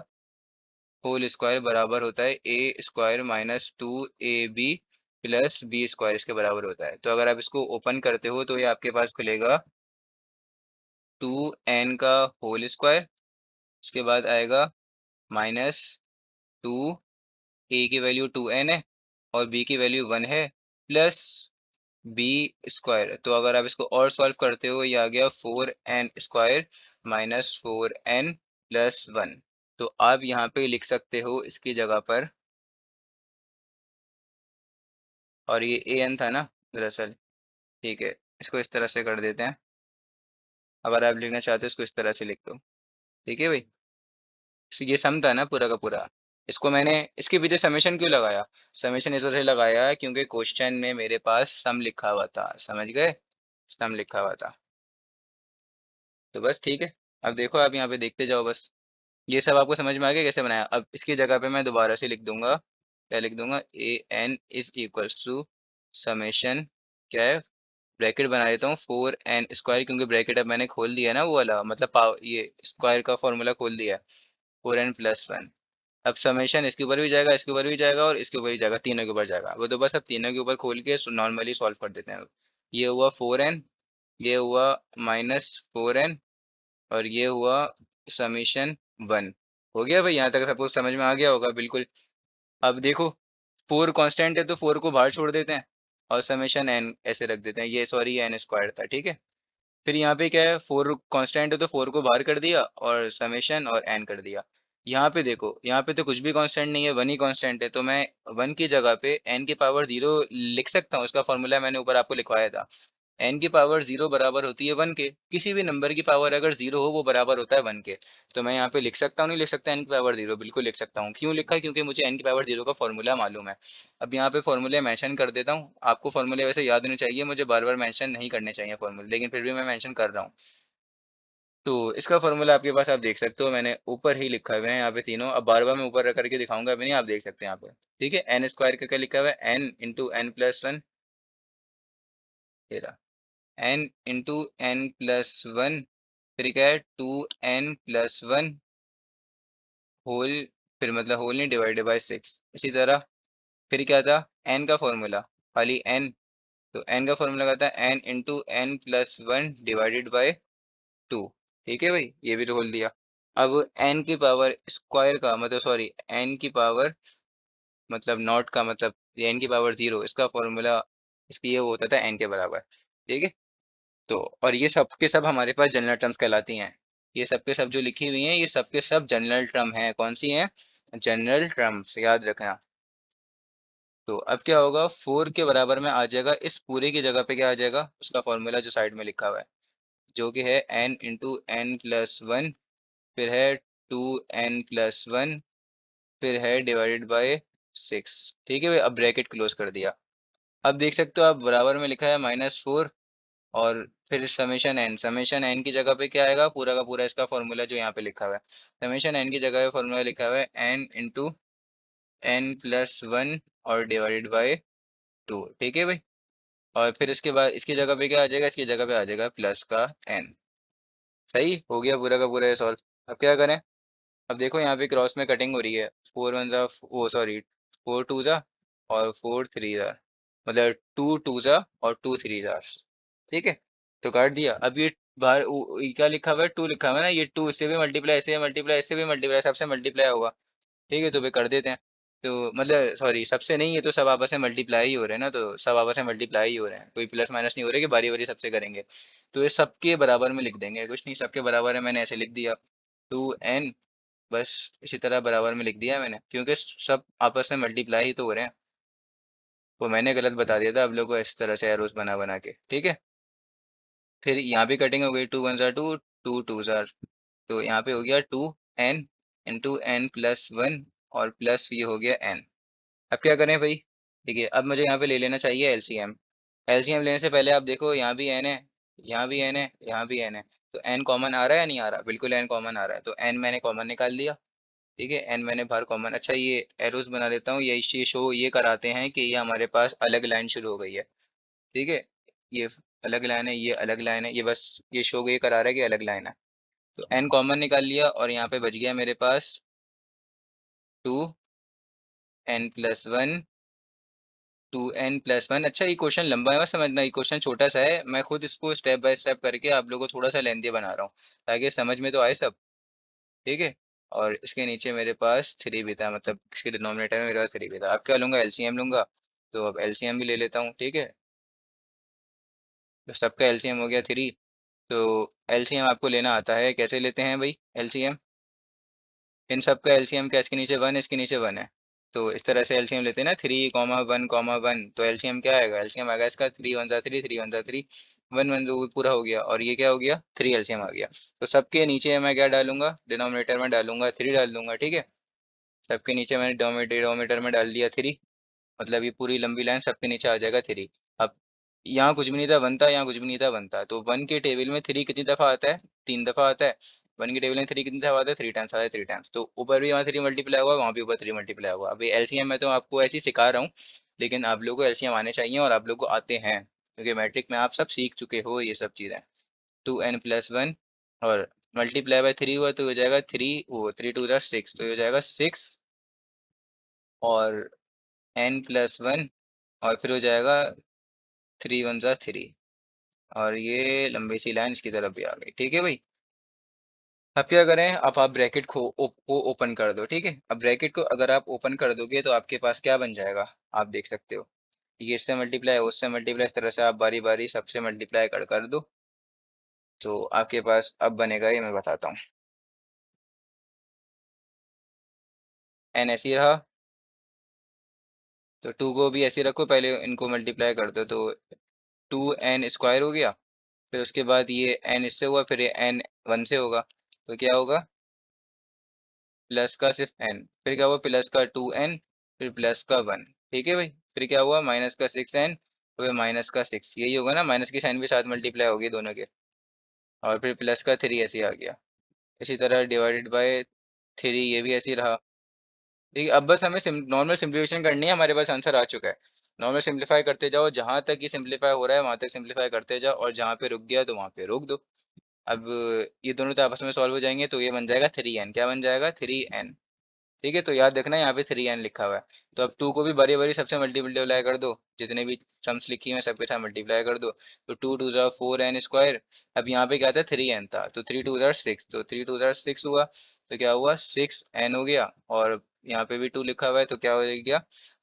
होल स्क्वायर बराबर होता है A² - 2ab plus b square इसके बराबर होता है। तो अगर आप इसको ओपन करते हो तो ये आपके पास खुलेगा 2n का होल स्क्वायर, उसके बाद आएगा माइनस 2, ए की वैल्यू 2n है और बी की वैल्यू 1 है, प्लस बी स्क्वायर। तो अगर आप इसको और सॉल्व करते हो ये आ गया 4n square minus 4n plus 1। तो आप यहाँ पे लिख सकते हो इसकी जगह पर, और ये an था ना दरअसल, ठीक है, इसको इस तरह से कर देते हैं। अगर आप लिखना चाहते हो इसको इस तरह से लिख दो, ठीक है भाई। ये सम था ना पूरा का पूरा। इसको मैंने इसके पीछे समेशन क्यों लगाया? समेशन इस वजह से लगाया है क्योंकि क्वेश्चन में मेरे पास सम लिखा हुआ था, समझ गए, सम लिखा हुआ था। तो बस ठीक है, अब देखो आप यहाँ पे देखते जाओ बस। ये सब आपको समझ में आ गया कैसे बनाया? अब इसकी जगह पे मैं दोबारा से लिख दूंगा, क्या लिख दूंगा, a n is equals to summation, क्या है, ब्रैकेट बना देता हूँ 4n स्क्वायर, क्योंकि ब्रैकेट अब मैंने खोल दिया है ना वो वाला, मतलब पावर, ये स्क्वायर का फॉर्मूला खोल दिया है, 4n+1। अब समेशन इसके ऊपर भी जाएगा, इसके ऊपर भी जाएगा और इसके ऊपर भी जाएगा, तीनों के ऊपर जाएगा। वो तो बस अब तीनों के ऊपर खोल के नॉर्मली सॉल्व कर देते हैं। ये हुआ 4n, ये हुआ -4n, और ये हुआ समीशन 1। हो गया भाई, यहाँ तक सबको समझ में आ गया होगा बिल्कुल। अब देखो, 4 कांस्टेंट है तो 4 को बाहर छोड़ देते हैं और समेशन n ऐसे रख देते हैं, ये सॉरी n स्क्वायर था, ठीक है। फिर यहाँ पे क्या है, 4 कांस्टेंट है तो 4 को बाहर कर दिया और समेशन और n कर दिया। यहाँ पे देखो, यहाँ पे तो कुछ भी कांस्टेंट नहीं है, 1 ही कांस्टेंट है, तो मैं 1 की जगह पे n की पावर 0 लिख सकता हूँ। उसका फॉर्मूला मैंने ऊपर आपको लिखवाया था। n की पावर 0 बराबर होती है 1 के, किसी भी नंबर की पावर अगर 0 हो वो बराबर होता है 1 के। तो मैं यहाँ पे लिख सकता हूँ, नहीं लिख सकता, n की पावर 0 बिल्कुल लिख सकता हूँ। क्यों लिखा? क्योंकि मुझे n की पावर 0 का फॉर्मूला मालूम है। अब यहाँ पे फॉर्मूले मेंशन कर देता हूँ। आपको फॉर्मूले वैसे याद होने चाहिए, मुझे बार बार मेंशन नहीं करने चाहिए फॉर्मूले, लेकिन फिर भी मैं मेंशन कर रहा हूँ। तो इसका फॉर्मूला आपके पास आप देख सकते हो, मैंने ऊपर ही लिखा हुआ है यहाँ पे तीनों। अब बार बार मैं ऊपर रख करके दिखाऊंगा अभी नहीं, आप देख सकते हैं यहाँ पे, ठीक है। एन स्क्वायर का क्या लिखा हुआ है, n × n+1, तेरा n × n+1, फिर क्या है 2n+1 होल, फिर मतलब होल नहीं, डिवाइडेड बाय 6। इसी तरह फिर क्या था, n का फॉर्मूला, खाली n, तो n का फॉर्मूला क्या था, n × n+1 डिवाइडेड बाय 2, ठीक है भाई, ये भी तो खोल दिया। अब n की पावर स्क्वायर का मतलब, सॉरी, n की पावर मतलब नॉट का मतलब, ये n की पावर 0, इसका फॉर्मूला, इसकी ये होता था n के बराबर, ठीक है। तो और ये सब के सब हमारे पास जनरल टर्म्स कहलाती हैं। ये सब के सब जो लिखी हुई हैं ये सब के सब जनरल टर्म हैं। कौन सी हैं? जनरल टर्म्स, याद रखना। तो अब क्या होगा, 4 के बराबर में आ जाएगा, इस पूरे की जगह पे क्या आ जाएगा, उसका फॉर्मूला जो साइड में लिखा हुआ है, जो कि है n × n+1, फिर है 2n+1, फिर है डिवाइडेड बाय 6, ठीक है भाई। अब ब्रैकेट क्लोज कर दिया। अब देख सकते हो आप, बराबर में लिखा है -4, और फिर समेशन एन की जगह पे क्या आएगा, पूरा का पूरा इसका फॉर्मूला जो यहाँ पे लिखा हुआ है, समेशन एन की जगह पे फॉर्मूला लिखा हुआ है n × n+1 और डिवाइडेड बाय 2, ठीक है भाई। और फिर इसके बाद इसकी जगह पे क्या आ जाएगा, इसकी जगह पे आ जाएगा प्लस का n। सही हो गया पूरा का पूरा ये सॉल्व। अब क्या करें, अब देखो यहाँ पे क्रॉस में कटिंग हो रही है, 4 1 जा, वो सॉरी 4 2 जा और 4 3 जा, मतलब 2 2 जा और 2 3 जा, ठीक है। तो काट दिया। अब ये बाहर ये क्या लिखा हुआ है, 2 लिखा हुआ है ना, ये 2 इससे भी मल्टीप्लाई, इससे भी मल्टीप्लाई, इससे भी मल्टीप्लाई, सबसे मल्टीप्लाई होगा, ठीक है। तो वे कर देते हैं। तो मतलब सॉरी, सबसे नहीं, ये तो सब आपस में मल्टीप्लाई ही हो रहे हैं ना, तो सब आपस में मल्टीप्लाई ही हो रहे हैं, कोई प्लस माइनस नहीं हो रहा कि बारी बारी सबसे करेंगे। तो ये सबके बराबर में लिख देंगे, कुछ नहीं, सबके बराबर है, मैंने ऐसे लिख दिया 2n, बस इसी तरह बराबर में लिख दिया मैंने, क्योंकि सब आपस में मल्टीप्लाई ही तो हो रहे हैं। वो मैंने गलत बता दिया था आप लोग को, इस तरह से एरोस बना बना के, ठीक है। फिर यहाँ भी कटिंग हो गई, 2 1 2, 2 2 तो यहाँ पे हो गया 2n × n+1 और प्लस ये हो गया n। अब क्या करें भाई, ठीक है, अब मुझे यहाँ पे ले लेना चाहिए एलसीएम। एलसीएम लेने से पहले आप देखो, यहाँ भी n है, यहाँ भी n है, यहाँ भी n है, तो n कॉमन आ रहा है या नहीं आ रहा? बिल्कुल n कॉमन आ रहा है, तो n मैंने कॉमन निकाल दिया, ठीक है, n मैंने बाहर कॉमन। अच्छा, ये एरोस बना देता हूँ, ये शो ये कराते हैं कि ये हमारे पास अलग लाइन शुरू हो गई है, ठीक है। ये अलग लाइन है, ये अलग लाइन है, ये बस ये शो ये करा रहा है कि अलग लाइन है। तो n कॉमन निकाल लिया और यहाँ पे बच गया मेरे पास 2n+1 2n+1। अच्छा, ये क्वेश्चन लंबा है, मत समझना, ये क्वेश्चन छोटा सा है। मैं खुद इसको स्टेप बाय स्टेप करके आप लोगों को थोड़ा सा लेंथी बना रहा हूँ, ताकि समझ में तो आए सब। ठीक है। और इसके नीचे मेरे पास थ्री भी था, मतलब इसके डिनोमिनेटर में मेरे पास थ्री भी था। अब क्या लूंगा, एलसीएम लूंगा। तो अब एलसीएम भी ले लेता हूँ। ठीक है। तो सबका एलसीएम हो गया थ्री। तो एलसीएम आपको लेना आता है, कैसे लेते हैं भाई एलसीएम? इन सब का एलसीएम क्या, इसके नीचे वन, इसके नीचे वन है। तो इस तरह से एलसीएम लेते हैं ना, 3, 1, 1। तो एलसीएम क्या आएगा, एलसीएम आएगा इसका 3 × 1 = 3, 3 × 1 = 3, 1 1 तो पूरा हो गया, और ये क्या हो गया, थ्री एलसीएम आ गया। तो सबके नीचे मैं क्या डालूंगा, डिनोमिनेटर में डालूंगा थ्री डाल दूंगा। ठीक है। सबके नीचे मैंने डिनोमिनेटर में डाल दिया थ्री। मतलब ये पूरी लंबी लाइन सबके नीचे आ जाएगा थ्री। अब यहाँ कुछ भी नहीं था, वन था, यहाँ कुछ भी नहीं था, वन था। तो वन के टेबल में थ्री कितनी दफा आता है, तीन दफा आता है। वन के टेबल में थ्री कितनी दफा आता है, थ्री टाइम्स आता है, थ्री टाइम्स। तो ऊपर भी वहाँ थ्री मल्टीप्लाई हुआ, वहाँ भी ऊपर थ्री मल्टीप्लाई हुआ। अभी एलसीएम मैं तो आपको ऐसे ही सिखा रहा हूँ, लेकिन आप लोगों को एलसीएम आने चाहिए, और आप लोग को आते हैं, क्योंकि मैट्रिक में आप सब सीख चुके हो ये सब चीज़ें। 2n+1, और मल्टीप्लाई बाय थ्री हुआ तो हो जाएगा थ्री, वो 3 × 2 = 6, तो हो जाएगा 6, और n+1, और फिर हो जाएगा 3 × 1 = 3। और ये लंबी सी लाइन इसकी तरफ भी आ गई। ठीक है भाई। अब क्या करें, अब आप ब्रैकेट को ओपन कर दो। ठीक है। अब ब्रैकेट को अगर आप ओपन कर दोगे तो आपके पास क्या बन जाएगा, आप देख सकते हो। ये इससे मल्टीप्लाई, उससे मल्टीप्लाई, इस तरह से आप बारी बारी सबसे मल्टीप्लाई कर दो। तो आपके पास अब बनेगा, ये मैं बताता हूँ। एन ऐसे ही रहा, तो टू को भी ऐसे ही रखो, पहले इनको मल्टीप्लाई कर दो। तो 2n² हो गया। फिर उसके बाद ये n इससे हुआ, फिर ये n वन से होगा, तो क्या होगा, प्लस का सिर्फ n, फिर क्या हुआ, प्लस का 2n, फिर प्लस का वन। ठीक है भाई। फिर क्या हुआ, माइनस का 6n, फिर माइनस का 6, यही होगा ना, माइनस की साइन भी साथ मल्टीप्लाई होगी दोनों के। और फिर प्लस का थ्री ऐसे ही आ गया। इसी तरह डिवाइडेड बाय थ्री, ये भी ऐसे ही रहा। ठीक है। अब बस हमें नॉर्मल सिंप्लीफिकेशन करनी है, हमारे पास आंसर आ चुका है। नॉर्मल सिंप्लीफाई करते जाओ, जहां तक ये सिंप्लीफाई हो रहा है वहां तक सिंप्लीफाई करते जाओ, और जहां पे रुक गया तो वहां पे रोक दो। अब ये दोनों तो आपस में सॉल्व हो जाएंगे, तो ये बन जाएगा 3n। क्या बन जाएगा, 3n। ठीक है। तो याद रखना यहाँ पे 3n लिखा हुआ है। तो अब टू को भी बारी बारी सबसे मल्टीप्लाई कर दो, जितने भी सम्स लिखी हैं सबके साथ मल्टीप्लाई कर दो। तो 2 × 2 = 4n²। अब यहाँ पे क्या था, 3n था, तो 3 × 2 = 6, तो 3 × 2 = 6 हुआ। तो क्या हुआ, 6n हो गया। और यहाँ पे भी टू लिखा हुआ है, तो क्या हो गया,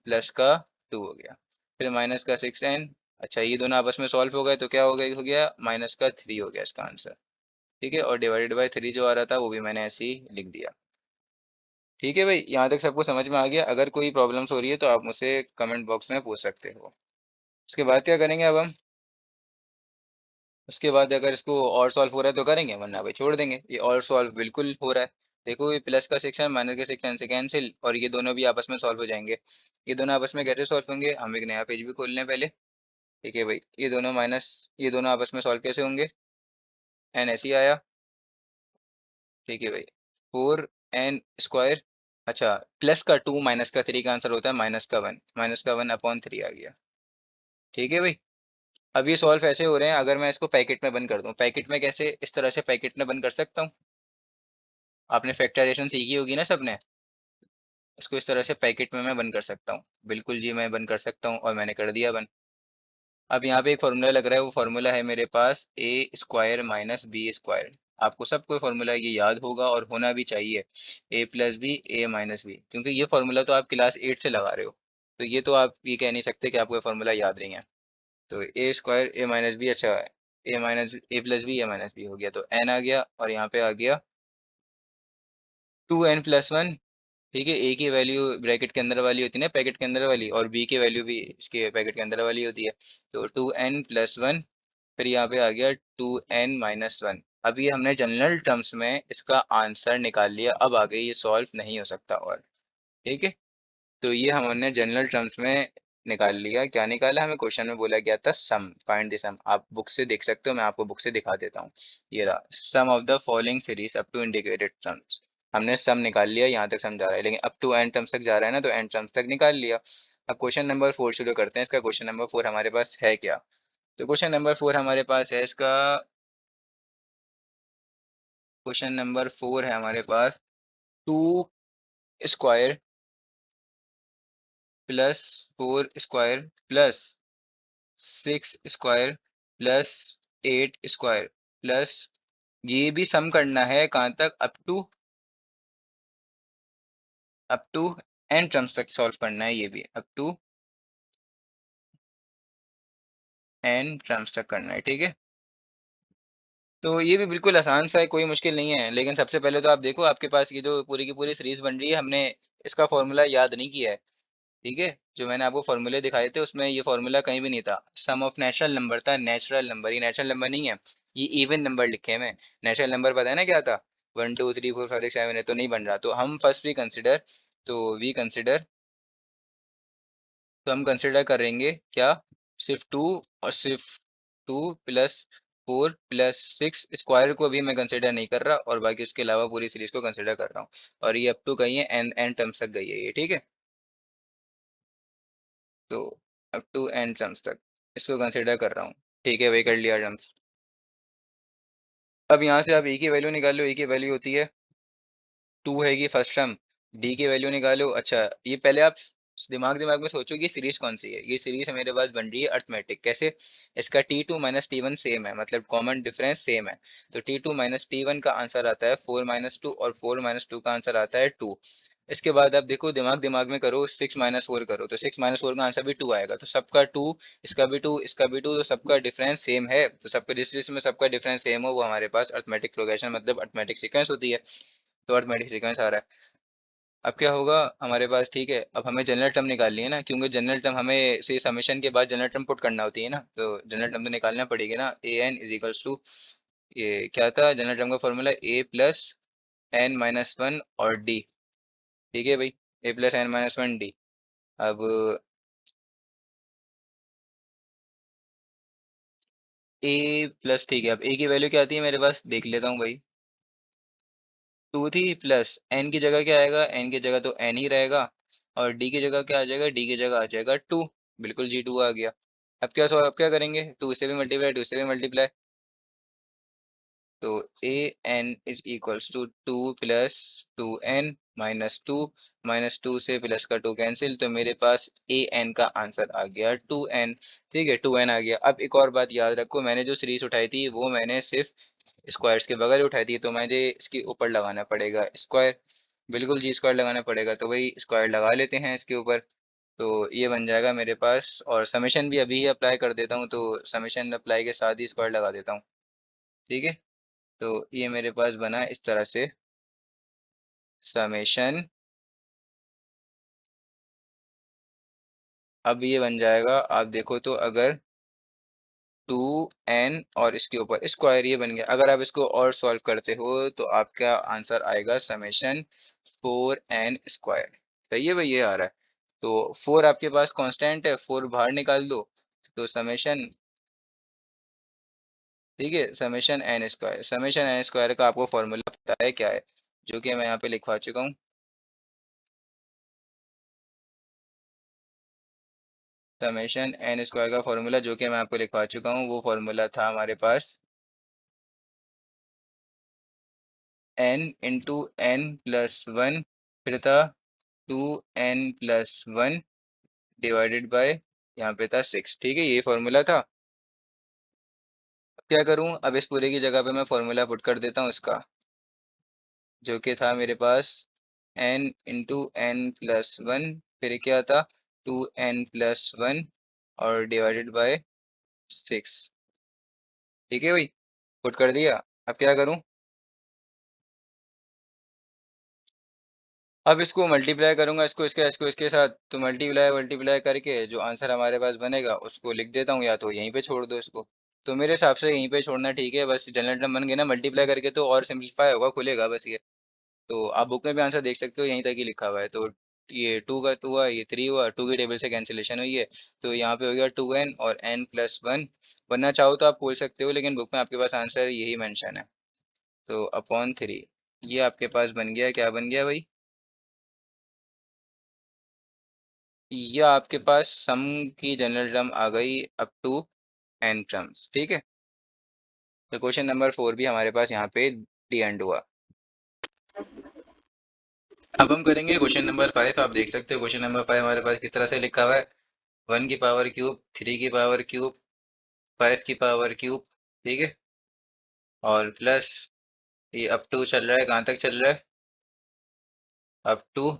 प्लस का टू हो गया। फिर माइनस का 6n। अच्छा, ये दोनों आपस में सॉल्व हो गए, तो क्या हो गया माइनस का थ्री हो गया इसका आंसर। ठीक है। और डिवाइडेड बाय थ्री जो आ रहा था वो भी मैंने ऐसे ही लिख दिया। ठीक है भाई, यहाँ तक सबको समझ में आ गया? अगर कोई प्रॉब्लम्स हो रही है तो आप मुझसे कमेंट बॉक्स में पूछ सकते हो। उसके बाद क्या करेंगे अब हम, उसके बाद अगर इसको और सॉल्व हो रहा है तो करेंगे, वरना भाई छोड़ देंगे। ये और सॉल्व बिल्कुल हो रहा है। देखो, ये प्लस का सेक्शन माइनस के सेक्शन से कैंसिल, और ये दोनों भी आपस में सॉल्व हो जाएंगे। ये दोनों आपस में कैसे सॉल्व होंगे, हम एक नया पेज भी खोल लें पहले। ठीक है भाई। ये दोनों आपस में सॉल्व कैसे होंगे, एन ऐसे ही आया। ठीक है भाई। 4n²। अच्छा, प्लस का टू माइनस का थ्री का आंसर होता है माइनस का वन, -1/3 आ गया। ठीक है भाई। अब ये सॉल्व ऐसे हो रहे हैं, अगर मैं इसको पैकेट में बंद कर दूं, पैकेट में कैसे, इस तरह से पैकेट में बंद कर सकता हूँ। आपने फैक्टराइजेशन सीखी होगी ना सबने। इसको इस तरह से पैकेट में मैं बंद कर सकता हूँ, बिल्कुल जी, मैं बंद कर सकता हूँ, और मैंने कर दिया बंद। अब यहाँ पे एक फार्मूला लग रहा है, वो फार्मूला है मेरे पास a² - b²। आपको सबको फार्मूला ये याद होगा, और होना भी चाहिए, a+b a-b, क्योंकि ये फार्मूला तो आप क्लास 8 से लगा रहे हो। तो ये तो आप ये कह नहीं सकते कि आपको ये फार्मूला याद नहीं है। तो a² a-b, अच्छा, a+b a+b हो गया, तो n आ गया, और यहाँ पे आ गया 2n+1। ठीक है। ए की वैल्यू ब्रैकेट के अंदर वाली होती है ना, पैकेट के अंदर वाली, और बी की वैल्यू भी इसके पैकेट के अंदर वाली होती है। तो 2n+1। फिर यहाँ पे आ गया 2n-1। अब ये हमने जनरल टर्म्स में इसका आंसर निकाल लिया, अब आगे ये सॉल्व नहीं हो सकता। और ठीक है। तो ये हमने जनरल टर्म्स में निकाल लिया। क्या निकाला, हमें क्वेश्चन में बोला गया था सम, फाइंड द सम। आप बुक से देख सकते हो, मैं आपको बुक से दिखा देता हूँ। ये रहा, sum of the following series up to indicated terms. हमने सम निकाल लिया, यहाँ तक समझा रहा है, लेकिन अप टू एन टर्म्स तक जा रहा है ना, तो एन टर्म्स तक निकाल लिया। अब क्वेश्चन नंबर 4 शुरू करते हैं। इसका क्वेश्चन नंबर 4 हमारे पास है क्या? तो क्वेश्चन नंबर 4 हमारे पास है इसका, क्वेश्चन नंबर 4 है हमारे पास, 2² plus 4 square plus 6 square plus 8 square plus, ये भी सम करना है कहाँ तक, अप टू एन टर्म्स तक सॉल्व करना है, ये भी अप टू एन टर्म्स तक करना है, ठीक है। तो ये भी बिल्कुल आसान सा है, कोई मुश्किल नहीं है। लेकिन सबसे पहले तो आप देखो, आपके पास ये जो पूरी की पूरी सीरीज बन रही है, हमने इसका फॉर्मूला याद नहीं किया है, ठीक है। जो मैंने आपको फॉर्मूले दिखाए थे उसमें ये फॉर्मूला कहीं भी नहीं था। सम ऑफ नेचुरल नंबर था, नेचुरल नंबर, ये नेचुरल नंबर नहीं है, ये इवन नंबर लिखे हैं मैं। नेचुरल नंबर पता है ना क्या था, 1 2 3 4 5 6 7 है, तो नहीं बन रहा। तो हम first we consider, we consider, तो हम कंसिडर करेंगे क्या, सिर्फ टू, और सिर्फ 2 + 4 + 6 स्क्वायर को भी मैं कंसिडर नहीं कर रहा, और बाकी उसके अलावा पूरी सीरीज को कंसिडर कर रहा हूँ। और ये अप टू गई है एन एन टर्म्स तक गई है ये, ठीक है। तो अप टू एन टर्म्स तक इसको कंसिडर कर रहा हूँ, ठीक है, वही कर लिया टर्म्स। अब यहाँ से आप ई की वैल्यू निकाल लो, ई की वैल्यू होती है 2 हैगी फर्स्ट टर्म, डी की वैल्यू निकालो। अच्छा, ये पहले आप दिमाग दिमाग में सोचो कि सीरीज कौन सी है। ये सीरीज है मेरे पास बन रही है अर्थमेटिक, कैसे, इसका T2 - T1 सेम है, मतलब कॉमन डिफरेंस सेम है। तो T2 - T1 का आंसर आता है 4 - 2, और 4 - 2 का आंसर आता है 2। इसके बाद आप देखो, दिमाग दिमाग में करो, 6 - 4 करो, तो 6 - 4 का आंसर भी 2 आएगा। तो सबका 2, इसका भी 2, इसका भी 2, तो सबका डिफरेंस सेम है। तो सबका जिसमें सबका डिफरेंस सेम हो वो हमारे पास अर्थमेटिक प्रोग्रेशन, मतलब अर्थमेटिक सीक्वेंस होती है। तो अर्थमेटिक सीक्वेंस आ रहा है। अब क्या होगा हमारे पास, ठीक है, अब हमें जनरल टर्म निकालनी है ना, क्योंकि जनरल टर्म हमें से समेशन के बाद जनरल टर्म पुट करना होती है ना, तो जनरल टर्म तो निकालना पड़ेगी ना। ए एन इज इक्वल्स टू, ये क्या था जनरल टर्म का फॉर्मूला, A + n - 1 और डी, ठीक है भाई, A + n - 1 डी। अब ए प्लस, ठीक है, अब ए की वैल्यू क्या आती है मेरे पास, देख लेता हूँ भाई। 2 थी, प्लस एन की जगह क्या आएगा, एन की जगह तो एन ही रहेगा, और डी की जगह क्या आ जाएगा, डी की जगह आ जाएगा 2। बिल्कुल जी, 2 आ गया। अब क्या करेंगे, 2 से भी मल्टीप्लाई, 2 से भी मल्टीप्लाई। तो a n is equals to 2 + 2n - 2, -2 से प्लस का 2 कैंसिल, तो मेरे पास ए एन का आंसर आ गया 2n। ठीक है, 2n आ गया। अब एक और बात याद रखो, मैंने जो सीरीज उठाई थी वो मैंने सिर्फ स्क्वायर्स के बगल उठाई थी, तो मुझे इसके ऊपर लगाना पड़ेगा स्क्वायर। बिल्कुल जी, स्क्वायर लगाना पड़ेगा, तो वही स्क्वायर लगा लेते हैं इसके ऊपर। तो ये बन जाएगा मेरे पास, और समेशन भी अभी ही अप्लाई कर देता हूँ, तो समेशन अप्लाई के साथ ही स्क्वायर लगा देता हूँ, ठीक है। तो ये मेरे पास बना इस तरह से, समेशन। अब ये बन जाएगा, आप देखो तो, अगर 2n और इसके ऊपर स्क्वायर, ये बन गया। अगर आप इसको और सॉल्व करते हो तो आपका आंसर आएगा समेशन 4n² सही है भाई, ये आ रहा है। तो 4 आपके पास कांस्टेंट है, 4 बाहर निकाल दो, तो समेशन, ठीक है, समेशन n² का आपको फॉर्मूला पता है क्या है, जो कि मैं यहाँ पे लिखवा चुका हूँ। समेशन n² का फॉर्मूला जो कि मैं आपको लिखवा चुका हूँ, वो फॉर्मूला था हमारे पास n × n + 1, फिर था 2n + 1 डिवाइडेड बाय, यहाँ पे था 6, ठीक है, ये फॉर्मूला था। अब क्या करूँ, अब इस पूरे की जगह पे मैं फॉर्मूला पुट कर देता हूँ इसका, जो कि था मेरे पास n × n + 1, फिर क्या था 2n + 1 और डिवाइडेड बाय 6, ठीक है भाई, पुट कर दिया। अब क्या करूँ, अब इसको मल्टीप्लाई करूंगा, इसको इसके साथ, तो मल्टीप्लाई मल्टीप्लाई करके जो आंसर हमारे पास बनेगा उसको लिख देता हूँ, या तो यहीं पे छोड़ दो इसको। तो मेरे हिसाब से यहीं पे छोड़ना ठीक है, बस जनरल टर्म बन गए ना, मल्टीप्लाई करके तो और सिंपलीफाई होगा, खुलेगा बस ये। तो आप बुक में भी आंसर देख सकते हो, यहीं तक ही लिखा हुआ है। तो ये 2 का 2 हुआ, ये 3 हुआ, 2 की टेबल से कैंसिलेशन हुई है, तो यहाँ पे हो गया 2n और n + 1। वरना चाहो तो आप खोल सकते हो, लेकिन बुक में आपके पास आंसर यही मेंशन है, तो अपॉन 3। ये आपके पास बन गया, क्या बन गया भाई, ये आपके पास सम की जनरल टर्म आ गई अप टू n टर्म्स, ठीक है। तो क्वेश्चन नंबर 4 भी हमारे पास यहाँ पे डी एंड हुआ। अब हम करेंगे क्वेश्चन नंबर 5। आप देख सकते हो क्वेश्चन नंबर 5 हमारे पास किस तरह से लिखा हुआ है। 1 की पावर क्यूब, 3 की पावर क्यूब, 5 की पावर क्यूब, ठीक है। और प्लस ये अप टू चल रहा है, कहाँ तक चल रहा है? अप टू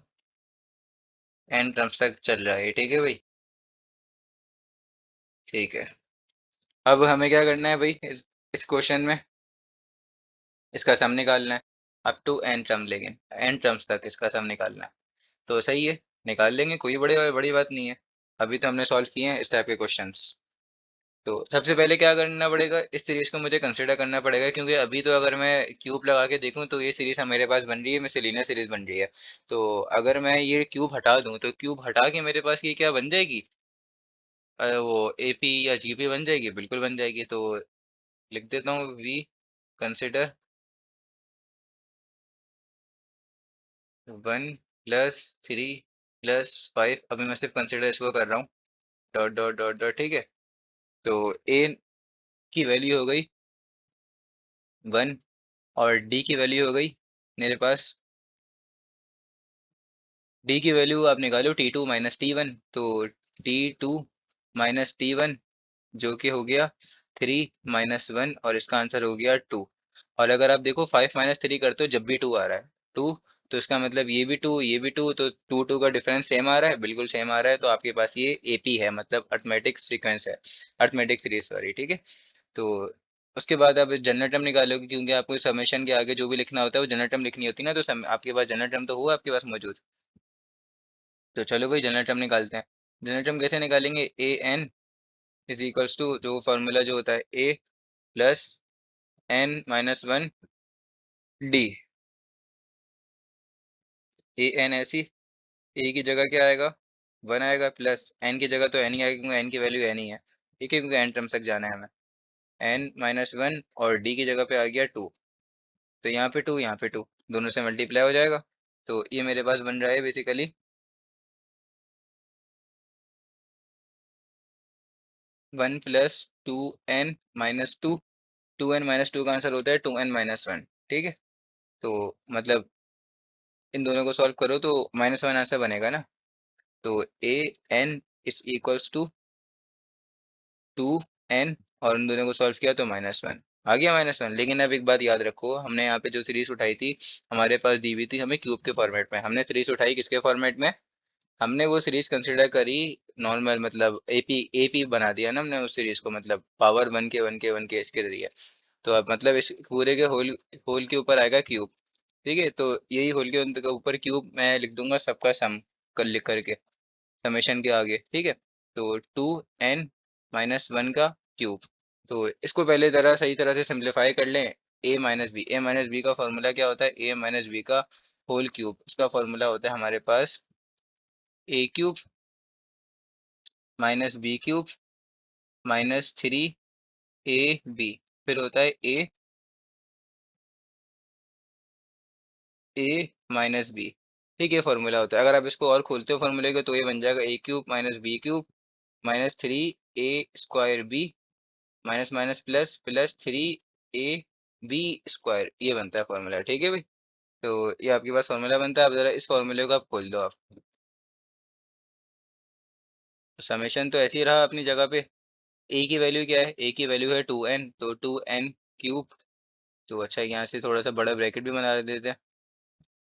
एन टर्म्स तक चल रहा है, ठीक है भाई। ठीक है। अब हमें क्या करना है भाई, इस क्वेश्चन में इसका सम निकालना है। अप टू एन टर्म, लेकिन एन टर्म्स तक इसका सम निकालना है। तो सही है, निकाल लेंगे, कोई बड़ी बड़ी बात नहीं है। अभी तो हमने सॉल्व किए हैं इस टाइप के क्वेश्चंस। तो सबसे पहले क्या करना पड़ेगा, इस सीरीज को मुझे कंसिडर करना पड़ेगा, क्योंकि अभी तो अगर मैं क्यूब लगा के देखूं तो ये सीरीज मेरे पास बन रही है, मैं लीनियर सीरीज बन रही है। तो अगर मैं ये क्यूब हटा दूं तो क्यूब हटा के मेरे पास ये क्या बन जाएगी, वो एपी या जीपी बन जाएगी, बिल्कुल बन जाएगी। तो लिख देता हूँ, वी कंसिडर 1 + 3 + 5। अभी मैं सिर्फ कंसिडर इसको कर रहा हूँ, डॉट डॉट डॉट डॉट, ठीक है। तो ए की वैल्यू हो गई 1, और डी की वैल्यू हो गई मेरे पास, डी की वैल्यू आप निकालो T2 - T1, तो T2 - T1 जो कि हो गया 3 - 1, और इसका आंसर हो गया 2। और अगर आप देखो 5 - 3 करते हो जब भी 2 आ रहा है, 2, तो इसका मतलब ये भी 2, ये भी 2, तो 2 का डिफरेंस सेम आ रहा है, बिल्कुल सेम आ रहा है। तो आपके पास ये एपी है, मतलब अर्थमेटिक सीक्वेंस है, अर्थमेटिक सीरीज, सॉरी, ठीक है। तो उसके बाद आप जनरल टर्म निकालोगे, क्योंकि आपको समेशन के आगे जो भी लिखना होता है वो जनरल टर्म लिखनी होती है ना। तो आपके पास जनरल टर्म तो हुआ आपके पास मौजूद। तो चलो भाई जनरल टर्म निकालते हैं। जनरल टर्म कैसे निकालेंगे, an = जो फार्मूला जो होता है, a + n - 1 डी। an ऐसी, ए की जगह क्या आएगा, 1 आएगा, प्लस एन की जगह तो एन ही आएगा, क्योंकि एन की वैल्यू एन ही है, ठीक है, क्योंकि एन टर्म तक जाना है हमें। n - 1, और डी की जगह पे आ गया 2। तो यहाँ पे 2, यहाँ पे 2, दोनों से मल्टीप्लाई हो जाएगा। तो ये मेरे पास बन रहा है बेसिकली 1 + 2n - 2। 2n - 2 का आंसर होता है 2n - 1, ठीक है। तो मतलब इन दोनों को सॉल्व करो तो -1 आंसर बनेगा ना। तो an = 2n, और इन दोनों को सॉल्व किया तो -1 आ गया, -1। लेकिन अब एक बात याद रखो, हमने यहाँ पे जो सीरीज उठाई थी, हमारे पास दी हुई थी हमें क्यूब के फॉर्मेट में। हमने सीरीज उठाई किसके फॉर्मेट में, हमने वो सीरीज कंसिडर करी नॉर्मल, मतलब एपी एपी बना दिया ना हमने उस सीरीज को, मतलब पावर 1 के इसके दिया। तो अब मतलब इस पूरे के होल होल के ऊपर आएगा क्यूब, ठीक है। तो यही होल के ऊपर क्यूब मैं लिख दूंगा, सबका सम कर लिख करके, समेशन के आगे, ठीक है। तो 2n - 1 का क्यूब। तो इसको पहले तरह सही तरह से सिंप्लीफाई कर लें। ए माइनस बी का फॉर्मूला क्या होता है, a - b का होल क्यूब, इसका फॉर्मूला होता है हमारे पास a³ -b³ -3ab, फिर होता है a - b, ठीक है, फॉर्मूला होता है। अगर आप इसको और खोलते हो फॉर्मूले को तो ये बन जाएगा a³ - b³ -3a² b, minus minus plus plus 3ab², ये बनता है फॉर्मूला, ठीक है भाई। तो ये आपके पास फॉर्मूला बनता है। अब जरा इस फॉर्मूले को आप खोल दो आप। समेशन तो ऐसे ही रहा अपनी जगह पे। ए की वैल्यू क्या है, ए की वैल्यू है 2n, तो 2n³। तो अच्छा, यहाँ से थोड़ा सा बड़ा ब्रैकेट भी बना देते हैं,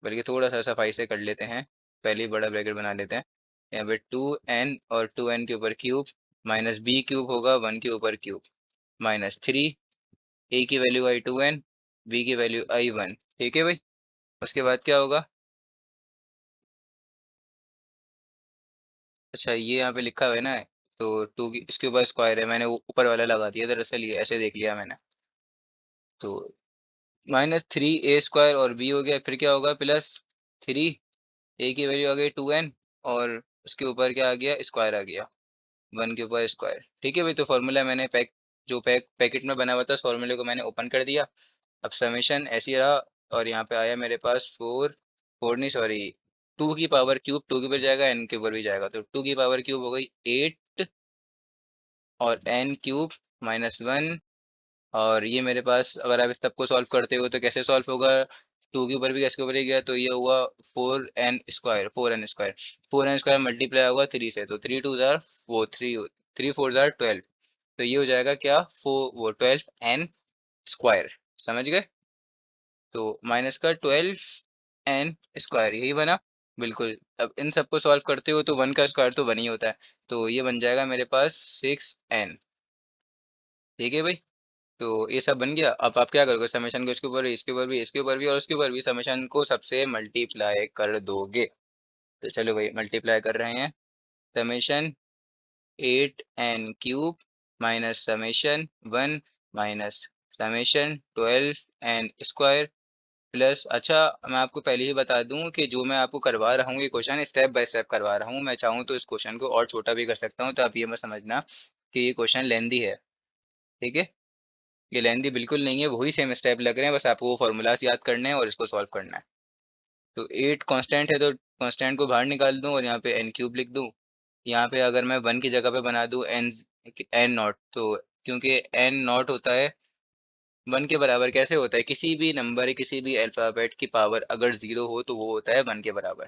बल्कि थोड़ा सा सफाई से कर लेते हैं, पहले ही बड़ा ब्रैकेट बना लेते हैं। यहाँ पे 2n, और 2n के ऊपर क्यूब, -b³ होगा 1 के ऊपर क्यूब, -3, ए की वैल्यू आई 2n, बी की वैल्यू आई 1, ठीक है भाई। उसके बाद क्या होगा, अच्छा ये यहाँ पे लिखा हुआ है ना, तो टू की इसके ऊपर स्क्वायर है, मैंने वो ऊपर वाला लगा दिया, दरअसल ये ऐसे देख लिया मैंने। तो -3a² और b हो गया, फिर क्या होगा, +3, ए की वैल्यू आ गई 2n, और उसके ऊपर क्या आ गया, स्क्वायर आ गया, 1 के ऊपर स्क्वायर, ठीक है भाई। तो फॉर्मूला मैंने पैकेट में बना हुआ था, उस फॉर्मूले को मैंने ओपन कर दिया। अब समेशन ऐसे ही रहा, और यहाँ पे आया मेरे पास 4, 4 नहीं सॉरी, 2 की पावर क्यूब, 2 के ऊपर जाएगा एन के ऊपर भी जाएगा, तो 2 की पावर क्यूब हो गई 8, और n³ -1। और ये मेरे पास, अगर आप इस सबको सॉल्व करते हो तो कैसे सॉल्व होगा, टू के ऊपर भी इसके ऊपर ही गया तो ये हुआ 4n² 4n² मल्टीप्लाई होगा 3 से, तो 3 2 जार 4 3 4 जार 12, तो ये हो जाएगा क्या, 12n², समझ गए। तो माइनस का 12n² यही बना। बिल्कुल, अब इन सबको सॉल्व करते हो तो 1 का स्क्वायर तो बन ही होता है, तो ये बन जाएगा मेरे पास 6n। ठीक है भाई, तो ये सब बन गया। अब आप क्या करोगे, समेशन को इसके ऊपर भी, इसके ऊपर भी, इसके ऊपर भी और उसके ऊपर भी समेशन को सबसे मल्टीप्लाई कर दोगे। तो चलो भाई मल्टीप्लाई कर रहे हैं। Summation 8n³ minus summation 1 minus summation 12n² plus, अच्छा मैं आपको पहले ही बता दूं कि जो मैं आपको करवा रहा हूँ ये क्वेश्चन स्टेप बाय स्टेप करवा रहा हूँ। मैं चाहूँ तो इस क्वेश्चन को और छोटा भी कर सकता हूँ, तो आप ये मत समझना कि ये क्वेश्चन लेंदी है। ठीक है, ये लेंदी बिल्कुल नहीं है, वही सेम स्टेप लग रहे हैं, बस आपको वो फॉर्मूलाज याद करने हैं और इसको सॉल्व करना है। तो 8 कांस्टेंट है तो कांस्टेंट को बाहर निकाल दूं और यहाँ पे n³ लिख दूं। यहाँ पे अगर मैं 1 की जगह पे बना दूं n0, तो क्योंकि n0 होता है 1 के बराबर, कैसे होता है, किसी भी नंबर किसी भी अल्फ़ाबेट की पावर अगर 0 हो तो वो होता है 1 के बराबर।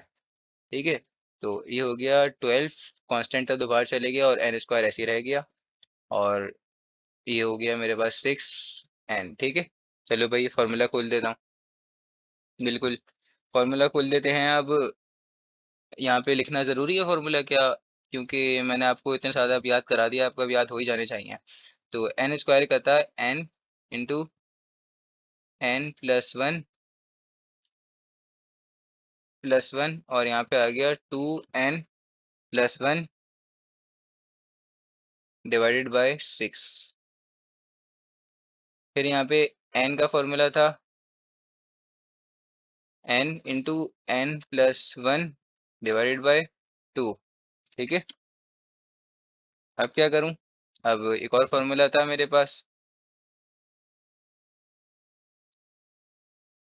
ठीक है, तो ये हो गया 12, कांस्टेंट था तो बाहर चले गया और n² ऐसे ही रह गया, और ये हो गया मेरे पास 6n। ठीक है, चलो भाई फार्मूला खोल देता हूँ। बिल्कुल, फार्मूला खोल देते हैं अब। यहाँ पे लिखना ज़रूरी है फार्मूला क्या, क्योंकि मैंने आपको इतने सारे अब याद करा दिया, आपको अब याद हो ही जाने चाहिए। तो n² कहता है n इंटू n+1 और यहाँ पे आ गया 2n+1 डिवाइडेड बाय 6। फिर यहाँ पे n का फॉर्मूला था n into n+1 divided by 2। ठीक है, अब क्या करूँ, अब एक और फार्मूला था मेरे पास,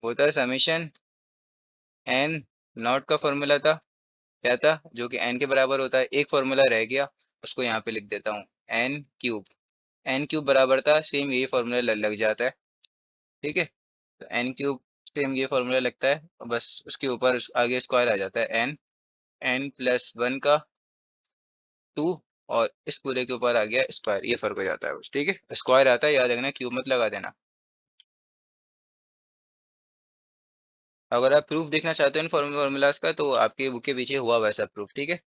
वो था समेशन n नॉट का फॉर्मूला था। क्या था, जो कि n के बराबर होता है, एक फार्मूला रह गया, उसको यहाँ पे लिख देता हूँ n³ बराबर था, सेम यही फार्मूला लग जाता है। ठीक है, तो n³ सेम ये फार्मूला लगता है, और बस उसके ऊपर आगे स्क्वायर आ जाता है n+1 का 2, और इस पूरे के ऊपर आ गया स्क्वायर, ये फर्क हो जाता है बस। ठीक है, स्क्वायर आता है याद रखना, क्यूब मत लगा देना। अगर आप प्रूफ देखना चाहते हो इन फार्मूलाज का तो आपके बुक के पीछे हुआ वैसा प्रूफ। ठीक है,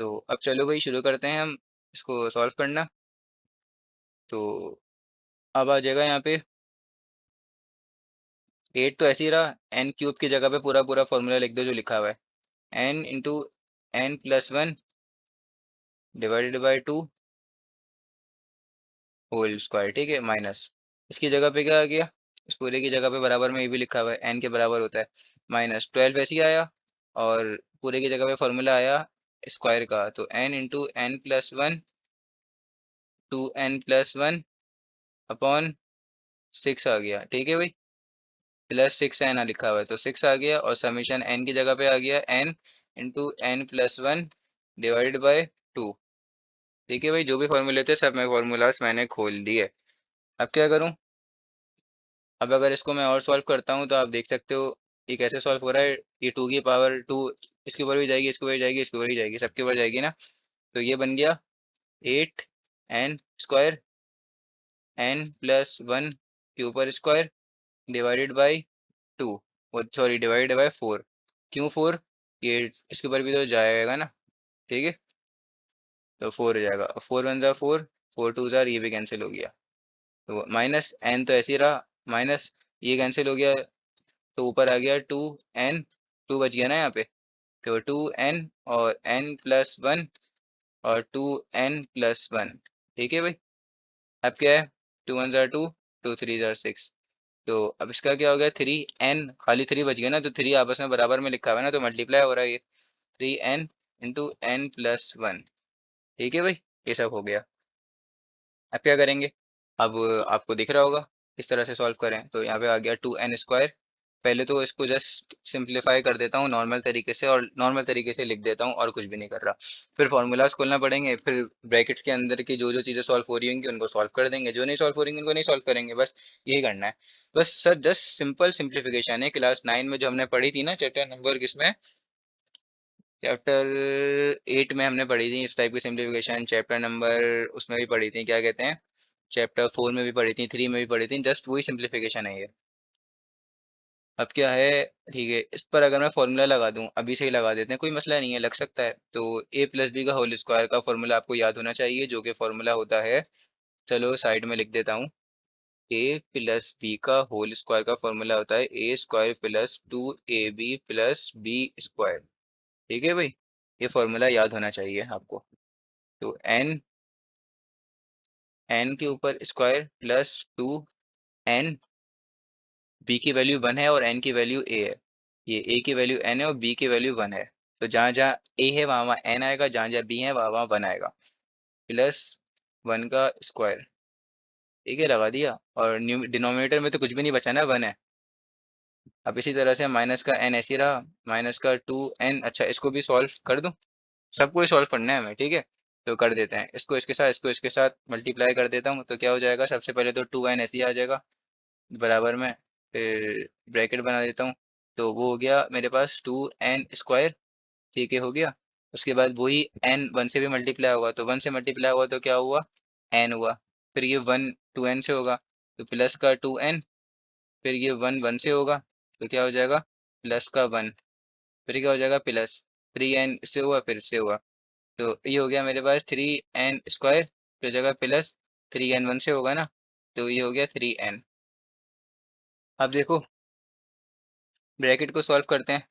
तो अब चलो भाई शुरू करते हैं हम इसको सॉल्व करना। तो अब आ जाएगा यहाँ पे 8 तो ऐसे ही रहा, n³ की जगह पे पूरा पूरा फॉर्मूला लिख दो जो लिखा हुआ है, n into n+1 divided by 2 whole square. ठीक है, माइनस इसकी जगह पे क्या आ गया, इस पूरे की जगह पे बराबर में ये भी लिखा हुआ है n के बराबर होता है, -12 ऐसे ही आया, और पूरे की जगह पे फॉर्मूला आया स्क्वायर का, तो n into n+1 2n+1 upon 6 आ गया। ठीक है भाई, +6n लिखा हुआ है तो 6 आ गया, और समीशन n की जगह पे आ गया n into n+1 divided by 2। ठीक है भाई, जो भी फॉर्मूले थे सब मैं फॉर्मूलाज मैंने खोल दिए। अब क्या करूं, अब अगर इसको मैं और सॉल्व करता हूं तो आप देख सकते हो ये कैसे सॉल्व हो रहा है। ये 2 की पावर 2 इसके ऊपर भी जाएगी, इसके ऊपर भी जाएगी, इसके ऊपर भी जाएगी, सबके ऊपर जाएगी ना, तो ये बन गया 8n² n+1 के ऊपर स्क्वायर डिवाइडेड बाई 2, वो सॉरी डिवाइडेड बाय 4। क्यों 4, ये इसके ऊपर भी तो जाएगा ना। ठीक है, तो 4 हो जाएगा, 4 1 ज़ा 4, 4 2 ज़ार ये भी कैंसिल हो गया, तो माइनस n तो ऐसे ही रहा, माइनस ये कैंसिल हो गया, तो ऊपर आ गया 2n, 2 बच गया ना यहाँ पे, तो 2n और n+1 और 2n+1। ठीक है भाई, अब क्या है, 2 1 ज़ार 2, 2 3 ज़ार 6, तो अब इसका क्या हो गया, 3n, खाली 3 बच गया ना, तो 3 आपस में बराबर में लिखा हुआ है ना, तो मल्टीप्लाई हो रहा है ये 3n इंटू n+1। ठीक है भाई, ये सब हो गया। अब क्या करेंगे, अब आपको दिख रहा होगा किस तरह से सॉल्व करें, तो यहाँ पे आ गया 2n² पहले तो इसको जस्ट सिंप्लीफाई कर देता हूँ नॉर्मल तरीके से, और नॉर्मल तरीके से लिख देता हूँ और कुछ भी नहीं कर रहा। फिर फार्मूलाज खोलना पड़ेंगे, फिर ब्रैकेट्स के अंदर की जो जो चीज़ें सॉल्व हो रही होंगी उनको सॉल्व कर देंगे, जो नहीं सॉल्व हो रही होंगी उनको नहीं सॉल्व करेंगे, बस यही करना है। बस सर जस्ट सिंपल सिंप्लीफिकेशन है, क्लास 9 में जो हमने पढ़ी थी ना, चैप्टर नंबर किसमें, चैप्टर 8 में हमने पढ़ी थी इस टाइप की सिंप्लीफिकेशन। चैप्टर नंबर उसमें भी पढ़ी थी, क्या कहते हैं, चैप्टर 4 में भी पढ़ी थी, 3 में भी पढ़ी थी, जस्ट वही सिंप्लीफिकेशन है ये। अब क्या है, ठीक है, इस पर अगर मैं फॉर्मूला लगा दूं, अभी से ही लगा देते हैं, कोई मसला नहीं है, लग सकता है। तो ए प्लस बी का होल स्क्वायर का फॉर्मूला आपको याद होना चाहिए, जो कि फॉर्मूला होता है, चलो साइड में लिख देता हूँ। ए प्लस बी का होल स्क्वायर का फॉर्मूला होता है a square plus 2ab plus b square. ठीक है भाई, ये फॉर्मूला याद होना चाहिए आपको। तो एन, एन के ऊपर स्क्वायर प्लस 2n, बी की वैल्यू 1 है और एन की वैल्यू ए है, ये ए की वैल्यू n है और बी की वैल्यू 1 है, तो जहाँ जहाँ ए है वहाँ वहाँ n आएगा, जहाँ जहाँ बी है वहाँ वहाँ 1 आएगा, प्लस 1 का स्क्वायर। ठीक है, लगा दिया, और डिनोमिनेटर में तो कुछ भी नहीं बचा ना, 1 है। अब इसी तरह से माइनस का n ऐसे ही रहा, माइनस का 2n, अच्छा इसको भी सॉल्व कर दूँ, सबको ही सॉल्व करना है हमें, ठीक है। तो कर देते हैं, इसको इसके साथ, इसको इसके साथ मल्टीप्लाई कर देता हूँ, तो क्या हो जाएगा, सबसे पहले तो 2n ऐसे ही आ जाएगा बराबर में, फिर ब्रैकेट बना देता हूँ, तो वो हो गया मेरे पास 2n स्क्वायर। ठीक है, हो गया। उसके बाद वही n 1 से भी मल्टीप्लाई होगा, तो 1 से मल्टीप्लाई हुआ तो क्या हुआ, n हुआ। फिर ये 1 2n से होगा, तो प्लस का 2n, फिर ये 1 1 से होगा, तो क्या हो जाएगा, प्लस का 1, फिर क्या हो जाएगा, प्लस 3n से हुआ, फिर से हुआ, तो ये हो गया मेरे पास 3n स्क्वायर, फिर जगह प्लस 3n 1 से होगा ना, तो ये हो गया 3n। अब देखो, ब्रैकेट को सॉल्व करते हैं,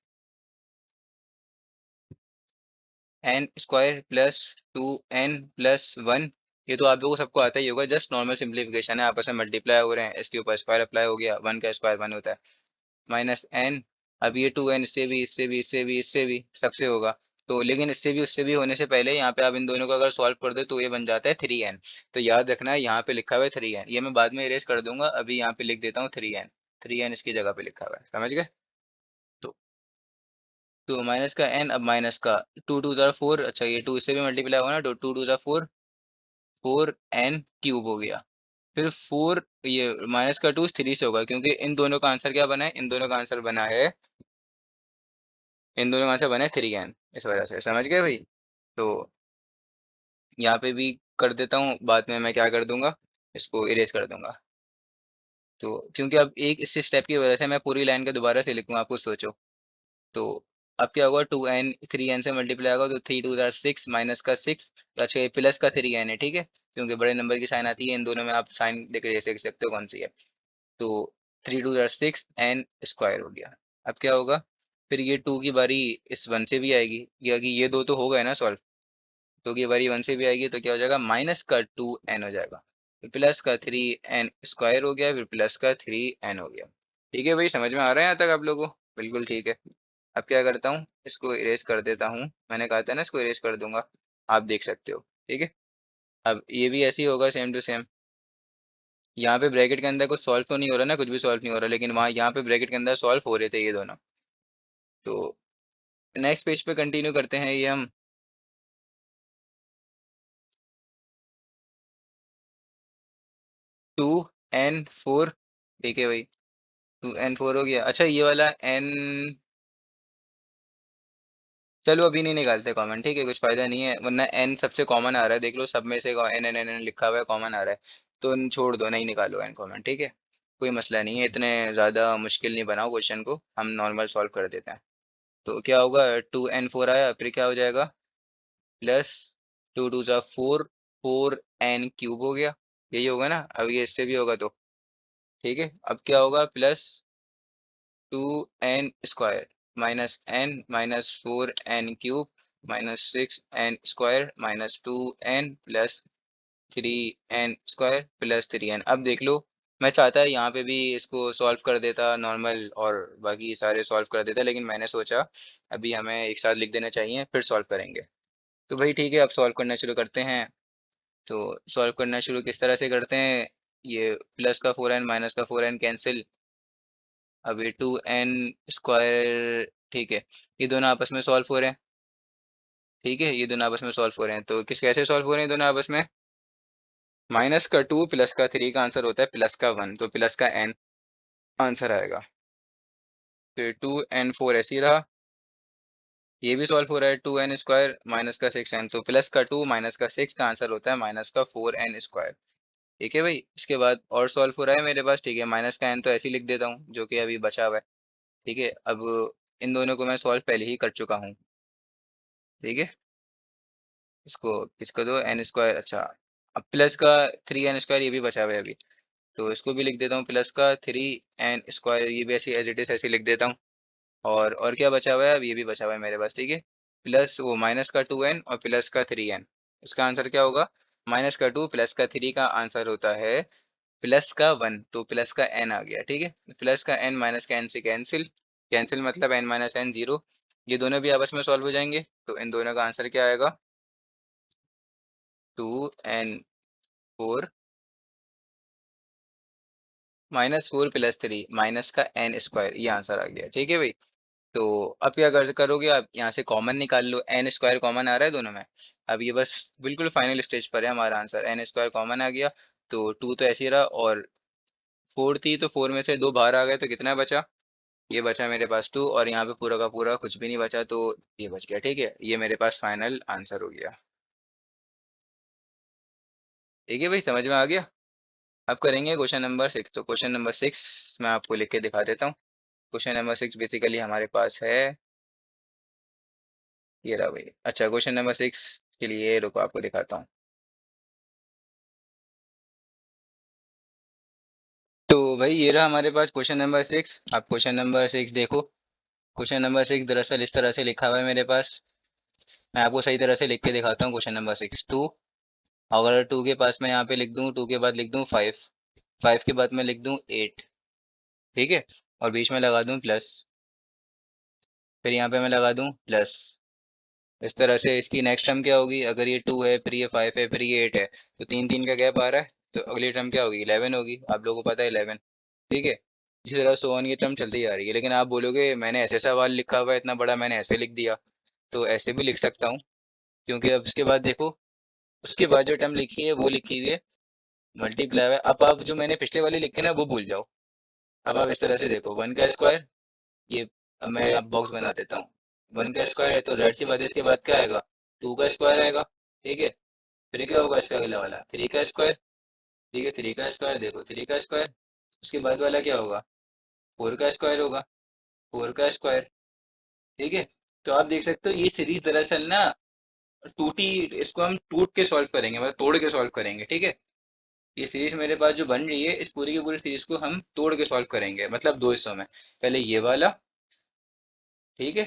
N square plus 2n plus 1, ये तो आप लोगों को सबको आता ही होगा, जस्ट नॉर्मल सिंप्लीफिकेशन है, आपस में मल्टीप्लाई हो रहे हैं, इसके ऊपर स्क्वायर अप्लाई हो गया, 1 का स्क्वायर 1 होता है, माइनस एन। अब ये 2n इससे भी, इससे भी, इससे भी, इससे भी, सबसे होगा, तो लेकिन इससे भी उससे भी होने से पहले यहाँ पे आप इन दोनों को अगर सॉल्व कर दो तो ये बन जाता है 3n। तो याद रखना है यहाँ पे लिखा हुआ है 3n, ये मैं बाद में इरेज कर दूंगा, अभी यहाँ पे लिख देता हूँ 3n, 3n इसकी जगह पे लिखा हुआ है, समझ गए। तो माइनस का n, अब माइनस का 2 2 ज़ार 4, अच्छा ये 2 इससे भी मल्टीप्लाई होगा ना, तो 2 2 ज़ार 4, 4n क्यूब हो गया। फिर 4, ये माइनस का 2 3 से होगा, क्योंकि इन दोनों का आंसर क्या बना है, इन दोनों का आंसर बना है, इन दोनों का आंसर बना है 3n, इस वजह से, समझ गए भाई। तो यहाँ पे भी कर देता हूँ, बाद में मैं क्या कर दूंगा, इसको इरेज कर दूंगा। तो क्योंकि अब एक इस स्टेप की वजह से मैं पूरी लाइन का दोबारा से लिखूंगा, आप कुछ सोचो। तो अब क्या होगा, 2n 3n से मल्टीप्लाई होगा, तो 3 2 जार 6, माइनस का 6, अच्छा ये प्लस का 3n है, ठीक है, क्योंकि बड़े नंबर की साइन आती है, इन दोनों में आप साइन देख के देख सकते हो कौन सी है। तो 3 2 जार 6 एन स्क्वायर हो गया। अब क्या होगा, फिर ये 2 की बारी इस 1 से भी आएगी, ये दो तो हो गए ना सॉल्व, 2 की बारी 1 से भी आएगी, तो क्या हो जाएगा, माइनस का 2n हो जाएगा, फिर प्लस का 3n स्क्वायर हो गया, फिर प्लस का 3n हो गया। ठीक है भाई, समझ में आ रहा है यहाँ तक आप लोगों को, बिल्कुल ठीक है। अब क्या करता हूँ, इसको इरेज कर देता हूँ, मैंने कहा था ना इसको इरेज कर दूंगा, आप देख सकते हो, ठीक है। अब ये भी ऐसे ही होगा, सेम टू सेम, यहाँ पे ब्रैकेट के अंदर कुछ सॉल्व तो नहीं हो रहा ना, कुछ भी सॉल्व नहीं हो रहा, लेकिन वहाँ यहाँ पे ब्रैकेट के अंदर सॉल्व हो रहे थे ये दोनों। तो नेक्स्ट पेज पे कंटिन्यू करते हैं ये हम। 2n4, ठीक है भाई, 2n4 हो गया, अच्छा ये वाला n, चलो अभी नहीं निकालते कॉमन, ठीक है, कुछ फायदा नहीं है, वरना n सबसे कॉमन आ रहा है, देख लो सब में से n n n लिखा हुआ है, कॉमन आ रहा है, तो छोड़ दो, नहीं निकालो n कॉमन, ठीक है, कोई मसला नहीं है, इतने ज़्यादा मुश्किल नहीं बनाओ क्वेश्चन को, हम नॉर्मल सॉल्व कर देते हैं। तो क्या होगा, 2n4 आया, फिर क्या हो जाएगा, प्लस 2 2 ज़ा 4, 4n क्यूब हो गया, यही होगा ना, अब ये इससे भी होगा तो, ठीक है। अब क्या होगा, plus 2n square, minus n minus 4n cube, minus 6n square, minus 2n plus 3n square plus 3n। अब देख लो, मैं चाहता है यहाँ पे भी इसको सॉल्व कर देता नॉर्मल, और बाकी सारे सॉल्व कर देता, लेकिन मैंने सोचा अभी हमें एक साथ लिख देना चाहिए, फिर सॉल्व करेंगे। तो भाई ठीक है, अब सॉल्व करना शुरू करते हैं। तो सॉल्व करना शुरू किस तरह से करते हैं, ये प्लस का 4n माइनस का 4n कैंसिल, अब ये 2n² ठीक है, ये दोनों आपस में सॉल्व हो रहे हैं। ठीक है, ये दोनों आपस में सॉल्व हो रहे हैं, तो किस कैसे सॉल्व हो रहे हैं दोनों आपस में? माइनस का 2 प्लस का 3 का आंसर होता है प्लस का 1, तो प्लस का n आंसर आएगा। फिर 2n4 ऐसे ही रहा, ये भी सॉल्व हो रहा है 2n² माइनस का 6n, तो प्लस का 2 माइनस का 6 का आंसर होता है माइनस का 4n²। ठीक है भाई, इसके बाद और सॉल्व हो रहा है मेरे पास। ठीक है, माइनस का n तो ऐसे ही लिख देता हूँ जो कि अभी बचा हुआ है। ठीक है, अब इन दोनों को मैं सॉल्व पहले ही कर चुका हूँ। ठीक है, इसको किसको दो n², अच्छा। अब प्लस का 3n² ये भी बचा हुआ है अभी, तो इसको भी लिख देता हूँ प्लस का 3n², ये भी ऐसे एज इट इज ऐसे लिख देता हूँ। और क्या बचा हुआ है? अब ये भी बचा हुआ है मेरे पास। ठीक है, प्लस वो माइनस का 2n और प्लस का 3n, इसका आंसर क्या होगा? माइनस का 2 प्लस का 3 का आंसर होता है प्लस का 1, तो प्लस का n आ गया। ठीक है, प्लस का n माइनस का n से कैंसिल, कैंसिल मतलब n माइनस n 0, ये दोनों भी आपस में सॉल्व हो जाएंगे, तो इन दोनों का आंसर क्या आएगा? 2n4 -4 + 3 माइनस का n², ये आंसर आ गया। ठीक है भाई, तो अब क्या कर करोगे आप? यहाँ से कॉमन निकाल लो, n² कॉमन आ रहा है दोनों में। अब ये बस बिल्कुल फाइनल स्टेज पर है हमारा आंसर, n² कॉमन आ गया, तो 2 तो ऐसे ही रहा, और 4 थी तो 4 में से 2 बाहर आ गए, तो कितना बचा? ये बचा मेरे पास 2, और यहाँ पे पूरा का पूरा कुछ भी नहीं बचा, तो ये बच गया। ठीक है, ये मेरे पास फाइनल आंसर हो गया। ठीक है भाई, समझ में आ गया? अब करेंगे क्वेश्चन नंबर 6। तो क्वेश्चन नंबर 6 मैं आपको लिख के दिखा देता हूँ। क्वेश्चन नंबर 6 बेसिकली हमारे पास है, ये रहा भाई। अच्छा, क्वेश्चन नंबर 6 के लिए रुको आपको दिखाता हूँ। तो भाई ये रहा हमारे पास क्वेश्चन नंबर 6। आप क्वेश्चन नंबर 6 देखो। क्वेश्चन नंबर 6 दरअसल इस तरह से लिखा हुआ है मेरे पास। मैं आपको सही तरह से लिख के दिखाता हूँ। क्वेश्चन नंबर 6, 2, अगर 2 के पास मैं यहाँ पे लिख दूँ, 2 के बाद लिख दूँ 5, 5 के बाद मैं लिख दूँ 8। ठीक है, और बीच में लगा दूँ प्लस, फिर यहाँ पे मैं लगा दूँ प्लस। इस तरह से इसकी नेक्स्ट टर्म क्या होगी? अगर ये 2 है, फिर ये 5 है, फिर ये 8 है, तो 3 3 का गैप आ रहा है, तो अगली टर्म क्या होगी? 11 होगी। आप लोगों को पता है 11। ठीक है, इसी तरह सो ऑन की टर्म चलती जा रही है। लेकिन आप बोलोगे मैंने ऐसे सवाल लिखा हुआ है इतना बड़ा, मैंने ऐसे लिख दिया, तो ऐसे भी लिख सकता हूँ, क्योंकि अब इसके बाद देखो, उसके बाद जो टर्म लिखी है वो लिखी हुई है मल्टीप्लाई है। अब आप जो मैंने पिछले वाली लिखी ना वो भूल जाओ। अब आप इस तरह से देखो, 1 का स्क्वायर, ये अब मैं अब बॉक्स बना देता हूँ। 1 का स्क्वायर है तो जाहिर सी बात है इसके बाद क्या आएगा? 2 का स्क्वायर आएगा। ठीक है, फिर क्या होगा इसका अगला वाला? 3 का स्क्वायर। ठीक है, 3 का स्क्वायर, देखो 3 का स्क्वायर। उसके बाद वाला क्या होगा? 4 का स्क्वायर होगा, 4 का स्क्वायर। ठीक है, तो आप देख सकते हो ये सीरीज दरअसल ना टूटी, इसको हम टूट के सॉल्व करेंगे, मतलब तोड़ के सॉल्व करेंगे। ठीक है, ये सीरीज मेरे पास जो बन रही है, इस पूरी की पूरी सीरीज को हम तोड़ के सॉल्व करेंगे, मतलब दो हिस्सों में। पहले ये वाला, ठीक है,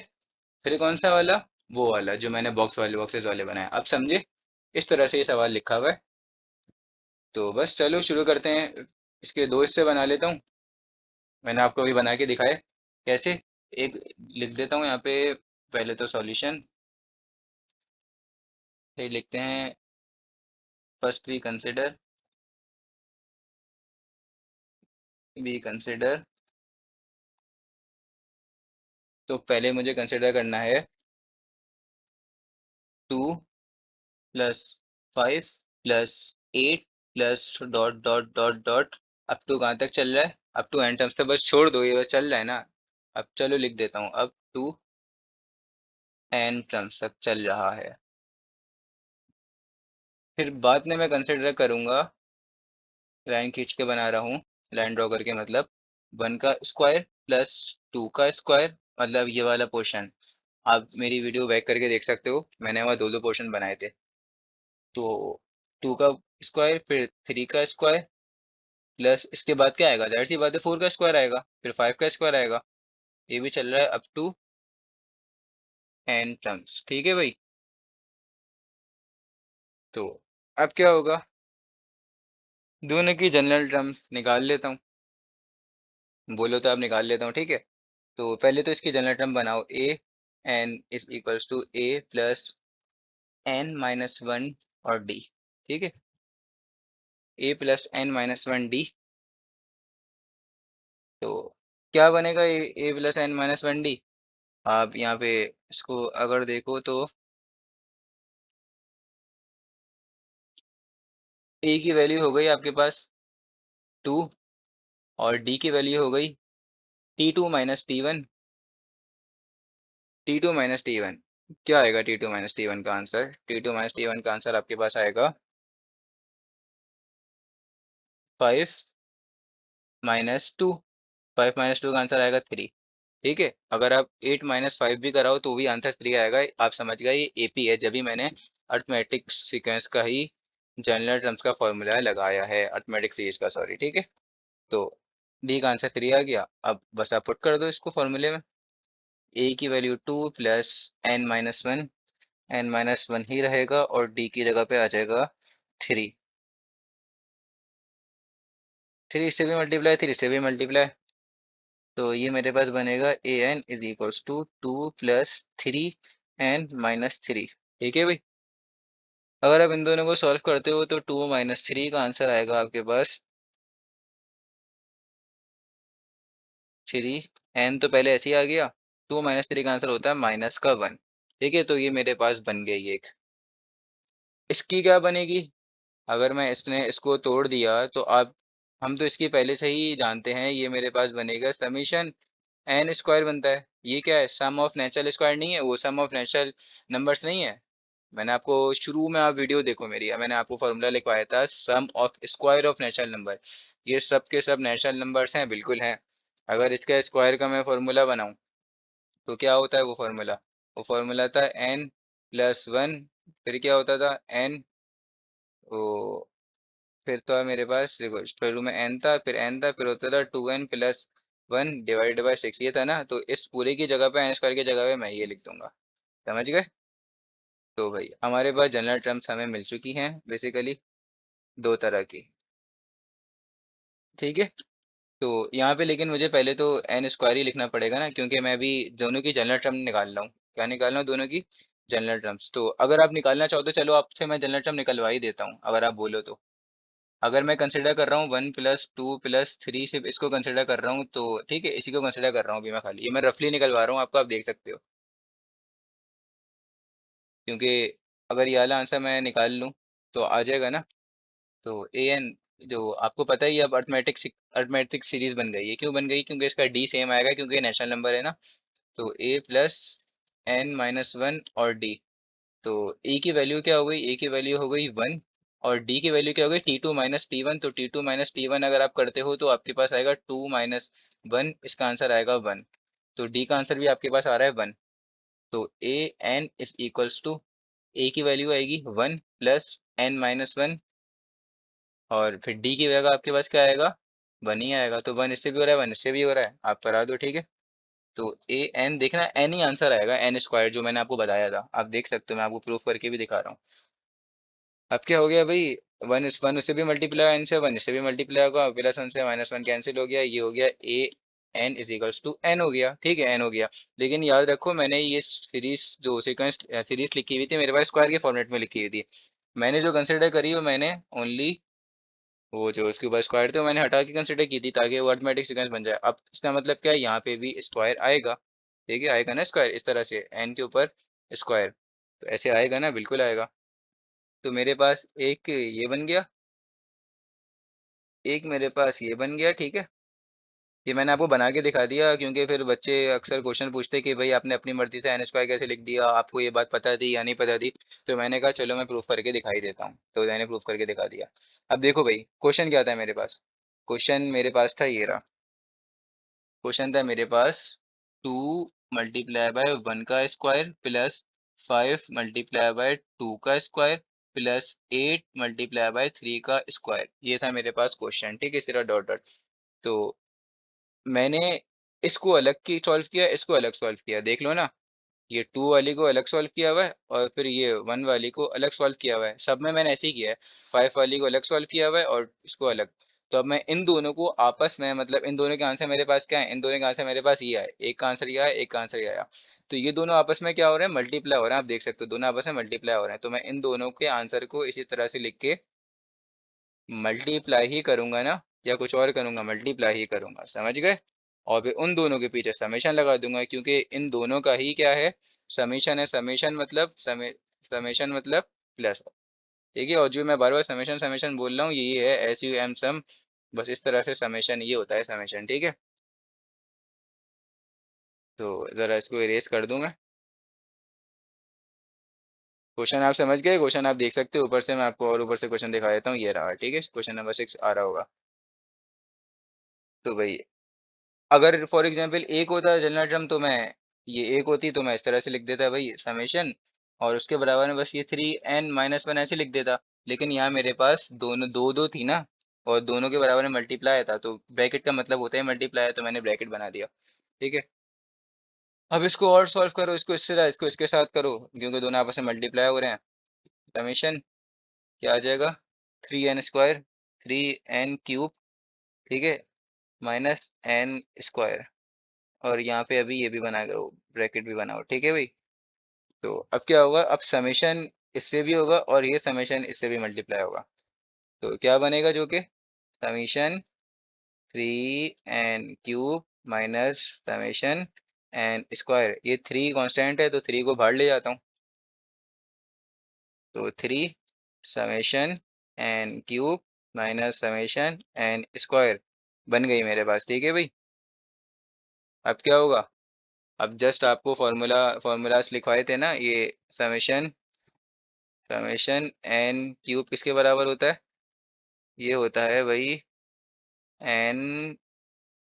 फिर कौन सा वाला? वो वाला जो मैंने बॉक्स वाले बॉक्सेस वाले बनाए। अब समझे? इस तरह से ये सवाल लिखा हुआ है। तो बस चलो शुरू करते हैं। इसके दो हिस्से बना लेता हूँ, मैंने आपको अभी बना के दिखाए कैसे। एक लिख देता हूँ यहाँ पे, पहले तो सॉल्यूशन, फिर लिखते हैं फर्स्ट वी कंसिडर। तो पहले मुझे कंसिडर करना है 2 plus 5 plus 8 plus dot dot dot dot, up to कहाँ तक चल रहा है? अप टू एन टर्म्स तक बस छोड़ दो, ये बस चल रहा है ना। अब चलो लिख देता हूँ, अप टू एन टर्म्स तक चल रहा है। फिर बाद में मैं कंसिडर करूंगा, लाइन खींच के बना रहा हूँ, लाइन ड्रॉ करके, मतलब 1 का स्क्वायर प्लस 2 का स्क्वायर, मतलब ये वाला पोर्शन। आप मेरी वीडियो बैक करके देख सकते हो, मैंने वहाँ दो दो पोर्शन बनाए थे। तो 2 का स्क्वायर, फिर 3 का स्क्वायर, प्लस इसके बाद क्या आएगा? जाहिर सी बात है 4 का स्क्वायर आएगा, फिर 5 का स्क्वायर आएगा। ये भी चल रहा है अप टू एन टर्म्स। ठीक है भाई, तो अब क्या होगा? दोनों की जनरल टर्म्स निकाल लेता हूँ, बोलो तो आप निकाल लेता हूँ। ठीक है, तो पहले तो इसकी जनरल टर्म बनाओ, a n is equals to a plus n-1 और डी। ठीक है, a प्लस n-1 डी। तो क्या बनेगा, a plus n minus one d. आप यहाँ पे इसको अगर देखो तो ए की वैल्यू हो गई आपके पास 2, और डी की वैल्यू हो गई T2 - T1। T2 - T1 क्या आएगा? T2 - T1 का आंसर, T2 - T1 का आंसर आपके पास आएगा 5 - 2। 5 - 2 का आंसर आएगा 3। ठीक है, अगर आप 8 - 5 भी कराओ तो भी आंसर 3 आएगा। आप समझ गए, ये एपी है, जब भी मैंने अर्थमेटिक सीक्वेंस का ही जनरल टर्म्स का फॉर्मूला लगाया है, अर्थमेटिक सीरीज का, सॉरी। ठीक है, तो डी का आंसर 3 आ गया। अब बस आप पुट कर दो इसको फॉर्मूले में। ए की वैल्यू 2 प्लस n - 1, n - 1 ही रहेगा, और डी की जगह पे आ जाएगा 3। 3 से भी मल्टीप्लाई, 3 से भी मल्टीप्लाई, तो ये मेरे पास बनेगा ए n is equals to 2 + 3 n - 3। ठीक है भाई, अगर आप इन दोनों को सॉल्व करते हो तो 2 - 3 का आंसर आएगा आपके पास 3। n तो पहले ऐसे ही आ गया, 2 - 3 का आंसर होता है -1। ठीक है, तो ये मेरे पास बन गई एक। इसकी क्या बनेगी? अगर मैं इसने इसको तोड़ दिया तो आप, हम तो इसकी पहले से ही जानते हैं, ये मेरे पास बनेगा समीशन एन स्क्वायर बनता है। ये क्या है? सम ऑफ नेचुरल स्क्वायर नहीं है, वो सम ऑफ नेचुरल नंबर्स नहीं है। मैंने आपको शुरू में, आप वीडियो देखो मेरी, मैंने आपको फॉर्मूला लिखवाया था, sum of square of natural number. ये सब के सब नेचुरल नंबर्स हैं, बिल्कुल हैं। अगर इसका स्क्वायर का मैं फॉर्मूला बनाऊं तो क्या होता है वो फॉर्मूला? वो फॉर्मूला था n+1। फिर क्या होता था? n, वो फिर तो है मेरे पास, देखो शुरू में n था, फिर n था, फिर होता था 2n+1 डिवाइडेड बाई 6, ये था ना। तो इस पूरे की जगह पे, एन स्क्वायर की जगह पे मैं ये लिख दूंगा। समझ गए? तो भाई हमारे पास जनरल टर्म्स हमें मिल चुकी हैं बेसिकली, दो तरह की। ठीक है, तो यहाँ पे लेकिन मुझे पहले तो एन स्क्वायर ही लिखना पड़ेगा ना, क्योंकि मैं अभी दोनों की जनरल टर्म निकाल रहा हूँ। क्या निकाल रहा हूँ? दोनों की जनरल टर्म्स। तो अगर आप निकालना चाहो तो चलो, आपसे मैं जनरल टर्म निकलवा ही देता हूँ, अगर आप बोलो तो। अगर मैं कंसिडर कर रहा हूँ 1 + 2 + 3, सिर्फ इसको कंसिडर कर रहा हूँ तो ठीक है, इसी को कंसिडर कर रहा हूँ अभी मैं खाली, ये मैं रफली निकलवा रहा हूँ आपको, आप देख सकते हो। क्योंकि अगर ये वाला आंसर मैं निकाल लूँ तो आ जाएगा ना। तो ए एन, जो आपको पता ही है, अब अर्थमेटिक सीरीज बन गई है। क्यों बन गई? क्योंकि इसका डी सेम आएगा, क्योंकि ये नेचुरल नंबर है ना। तो a + n - 1 और डी। तो ए की वैल्यू क्या हो गई? ए की वैल्यू हो गई 1, और डी की वैल्यू क्या हो गई? T2 - T1। तो T2 - T1 अगर आप करते हो तो आपके पास आएगा 2 - 1, इसका आंसर आएगा 1। तो डी का आंसर भी आपके पास आ रहा है 1। तो a n is equals to, ए की वैल्यू आएगी 1 + n - 1, और फिर डी की जगह आपके पास क्या आएगा? 1 ही आएगा। तो 1 इससे भी हो रहा है, 1 इससे भी हो रहा है, आप करा दो। ठीक है, तो ए एन देखना, एन ही आंसर आएगा, एन स्क्वायर, जो मैंने आपको बताया था। आप देख सकते हो, मैं आपको प्रूफ करके भी दिखा रहा हूँ। अब क्या हो गया भाई? 1 उससे भी मल्टीप्लाई, एन से 1 इससे भी मल्टीप्लाई होगा, प्लस 1 से -1 कैंसिल हो गया, ये हो गया a n is equals to n हो गया। ठीक है, एन हो गया। लेकिन याद रखो, मैंने ये सीरीज, जो सीक्वेंस सीरीज लिखी हुई थी, मेरे पास स्क्वायर के फॉर्मेट में लिखी हुई थी। मैंने जो कंसिडर करी, वो मैंने ओनली वो जो उसके ऊपर स्क्वायर थे वो मैंने हटा के कंसिडर की थी, ताकि वो अर्थमेटिक सीक्वेंस बन जाए। अब इसका मतलब क्या है? यहाँ पे भी स्क्वायर आएगा। ठीक है, आएगा ना स्क्वायर, इस तरह से एन के ऊपर स्क्वायर, तो ऐसे आएगा ना, बिल्कुल आएगा। तो मेरे पास एक ये बन गया, एक मेरे पास ये बन गया। ठीक है, ये मैंने आपको बना के दिखा दिया, क्योंकि फिर बच्चे अक्सर क्वेश्चन पूछते कि भाई आपने अपनी मर्जी से एन स्क्वायर कैसे लिख दिया, आपको ये बात पता थी या नहीं पता थी। तो मैंने कहा चलो मैं प्रूफ करके दिखाई देता हूँ, तो मैंने प्रूफ करके दिखा दिया। अब देखो भाई, क्वेश्चन क्या था मेरे पास? क्वेश्चन मेरे पास था ये रहा। क्वेश्चन था मेरे पास, 2 × 1 का स्क्वायर प्लस 5 × 2 का स्क्वायर प्लस 8 × 3 का स्क्वायर, ये था मेरे पास क्वेश्चन। ठीक है, सिरा डॉट डॉट। तो मैंने इसको अलग की सॉल्व किया, इसको अलग सॉल्व किया, देख लो ना। ये 2 वाली को अलग सॉल्व किया हुआ है, और फिर ये 1 वाली को अलग सॉल्व किया हुआ है। सब में मैंने ऐसे ही किया है, 5 वाली को अलग सॉल्व किया हुआ है और इसको अलग। तो अब मैं इन दोनों को आपस में, मतलब इन दोनों के आंसर मेरे पास क्या है? इन दोनों के आंसर मेरे पास ये आए, एक का आंसर ये आया, एक का आंसर ये आया। तो ये दोनों आपस में क्या हो रहे हैं? मल्टीप्लाई हो रहे हैं। आप देख सकते हो, दोनों आपस में मल्टीप्लाई हो रहे हैं। तो मैं इन दोनों के आंसर को इसी तरह से लिख के मल्टीप्लाई ही करूंगा ना, या कुछ और करूंगा? मल्टीप्लाई ही करूंगा। समझ गए? और फिर उन दोनों के पीछे समेशन लगा दूंगा, क्योंकि इन दोनों का ही क्या है, समेशन है। समेशन मतलब प्लस। ठीक है, और जो मैं बार बार समेशन समेशन बोल रहा हूँ ये है एस यू एम सम। बस इस तरह से समेशन ये होता है समेशन। ठीक है, तो ज़रा इसको इरेज कर दूं मैं। क्वेश्चन आप समझ गए? क्वेश्चन आप देख सकते हो ऊपर से, मैं आपको और ऊपर से क्वेश्चन दिखा देता हूँ। ये रहा, ठीक है, क्वेश्चन नंबर 6 आ रहा होगा। तो भाई अगर फॉर एग्जांपल एक होता जनरल टर्म, तो मैं ये एक होती तो मैं इस तरह से लिख देता भाई समेशन, और उसके बराबर में बस ये 3n-1 ऐसे लिख देता। लेकिन यहाँ मेरे पास दोनों दो दो थी ना, और दोनों के बराबर में मल्टीप्लाई था, तो ब्रैकेट का मतलब होता है मल्टीप्लाई, तो मैंने ब्रैकेट बना दिया। ठीक है, अब इसको और सॉल्व करो, इसको इसको इसके साथ करो, क्योंकि दोनों आपस में मल्टीप्लाई हो रहे हैं। समेशन क्या आ जाएगा, 3n² 3n³ ठीक है, -n²। और यहाँ पे अभी ये भी बना करो, ब्रैकेट भी बनाओ। ठीक है भाई, तो अब क्या होगा, अब समेशन इससे भी होगा और ये समेशन इससे भी मल्टीप्लाई होगा। तो क्या बनेगा, जो कि summation 3n³ minus summation n²। ये 3 कांस्टेंट है, तो 3 को बाहर ले जाता हूँ, तो 3 summation n³ minus summation n² बन गई मेरे पास। ठीक है भाई, अब क्या होगा, अब जस्ट आपको फॉर्मूलाज लिखवाए थे ना, ये समेशन n³ किसके बराबर होता है, ये होता है भाई n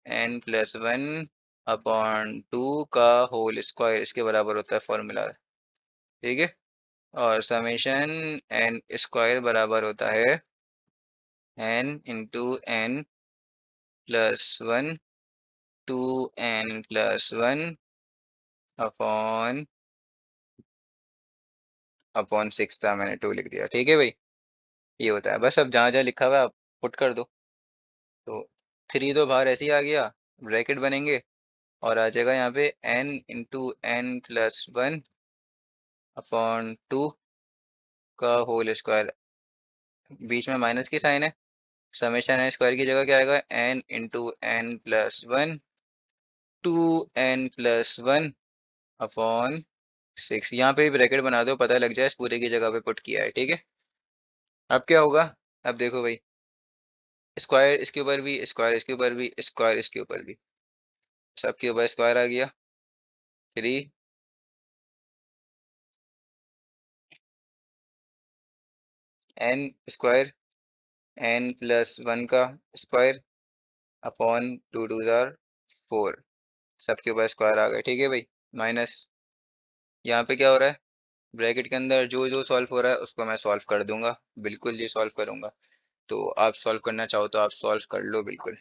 n+1 अपॉन 2 का होल स्क्वायर, इसके बराबर होता है फॉर्मूला। ठीक है, और समेशन n² बराबर होता है n × n+1 2n+1 upon upon 6 था, मैंने 2 लिख दिया। ठीक है भाई, ये होता है। बस अब जहाँ जहाँ लिखा हुआ है आप पुट कर दो। तो 3 तो बाहर ऐसे ही आ गया, ब्रैकेट बनेंगे, और आ जाएगा यहाँ पे n × n+1 अपॉन 2 का होल स्क्वायर। बीच में माइनस की साइन है, समेशन n² की जगह क्या आएगा, n × n+1 2n+1 अपॉन 6। यहाँ पे भी ब्रैकेट बना दो, पता लग जाए इस पूरे की जगह पे पुट किया है। ठीक है, अब क्या होगा, अब देखो भाई, स्क्वायर इसके ऊपर भी, स्क्वायर इसके ऊपर भी, स्क्वायर इसके ऊपर भी, सबके ऊपर स्क्वायर आ गया। 3 n² n+1 का स्क्वायर अपॉन 2 2 जार 4, सबके ऊपर स्क्वायर आ गए। ठीक है भाई, माइनस यहाँ पे क्या हो रहा है, ब्रैकेट के अंदर जो जो सॉल्व हो रहा है उसको मैं सॉल्व कर दूंगा, बिल्कुल जी सॉल्व करूंगा। तो आप सॉल्व करना चाहो तो आप सॉल्व कर लो बिल्कुल।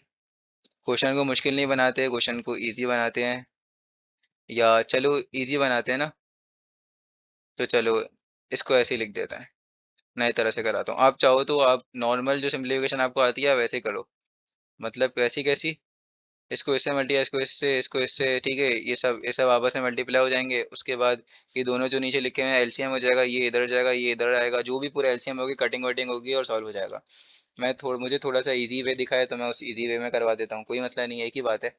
क्वेश्चन को मुश्किल नहीं बनाते, क्वेश्चन को इजी बनाते हैं, या चलो इजी बनाते हैं ना, तो चलो इसको ऐसे ही लिख देते हैं, नई तरह से कराता हूँ। आप चाहो तो आप नॉर्मल जो सिंप्लीफिकेशन आपको आती है वैसे ही करो, मतलब कैसी कैसी, इसको इससे मल्टीप्लाई, इसको इससे, ठीक है, ये सब आपस में मल्टीप्लाई हो जाएंगे। उसके बाद ये दोनों जो नीचे लिखे हुए हैं एलसीएम हो जाएगा, ये इधर जाएगा ये इधर आएगा, जो भी पूरा एलसीएम होगी कटिंग वटिंग होगी और सॉल्व हो जाएगा। मुझे थोड़ा सा इजी वे दिखाया तो मैं उस इजी वे में करवा देता हूँ, कोई मसला नहीं है, एक ही बात है।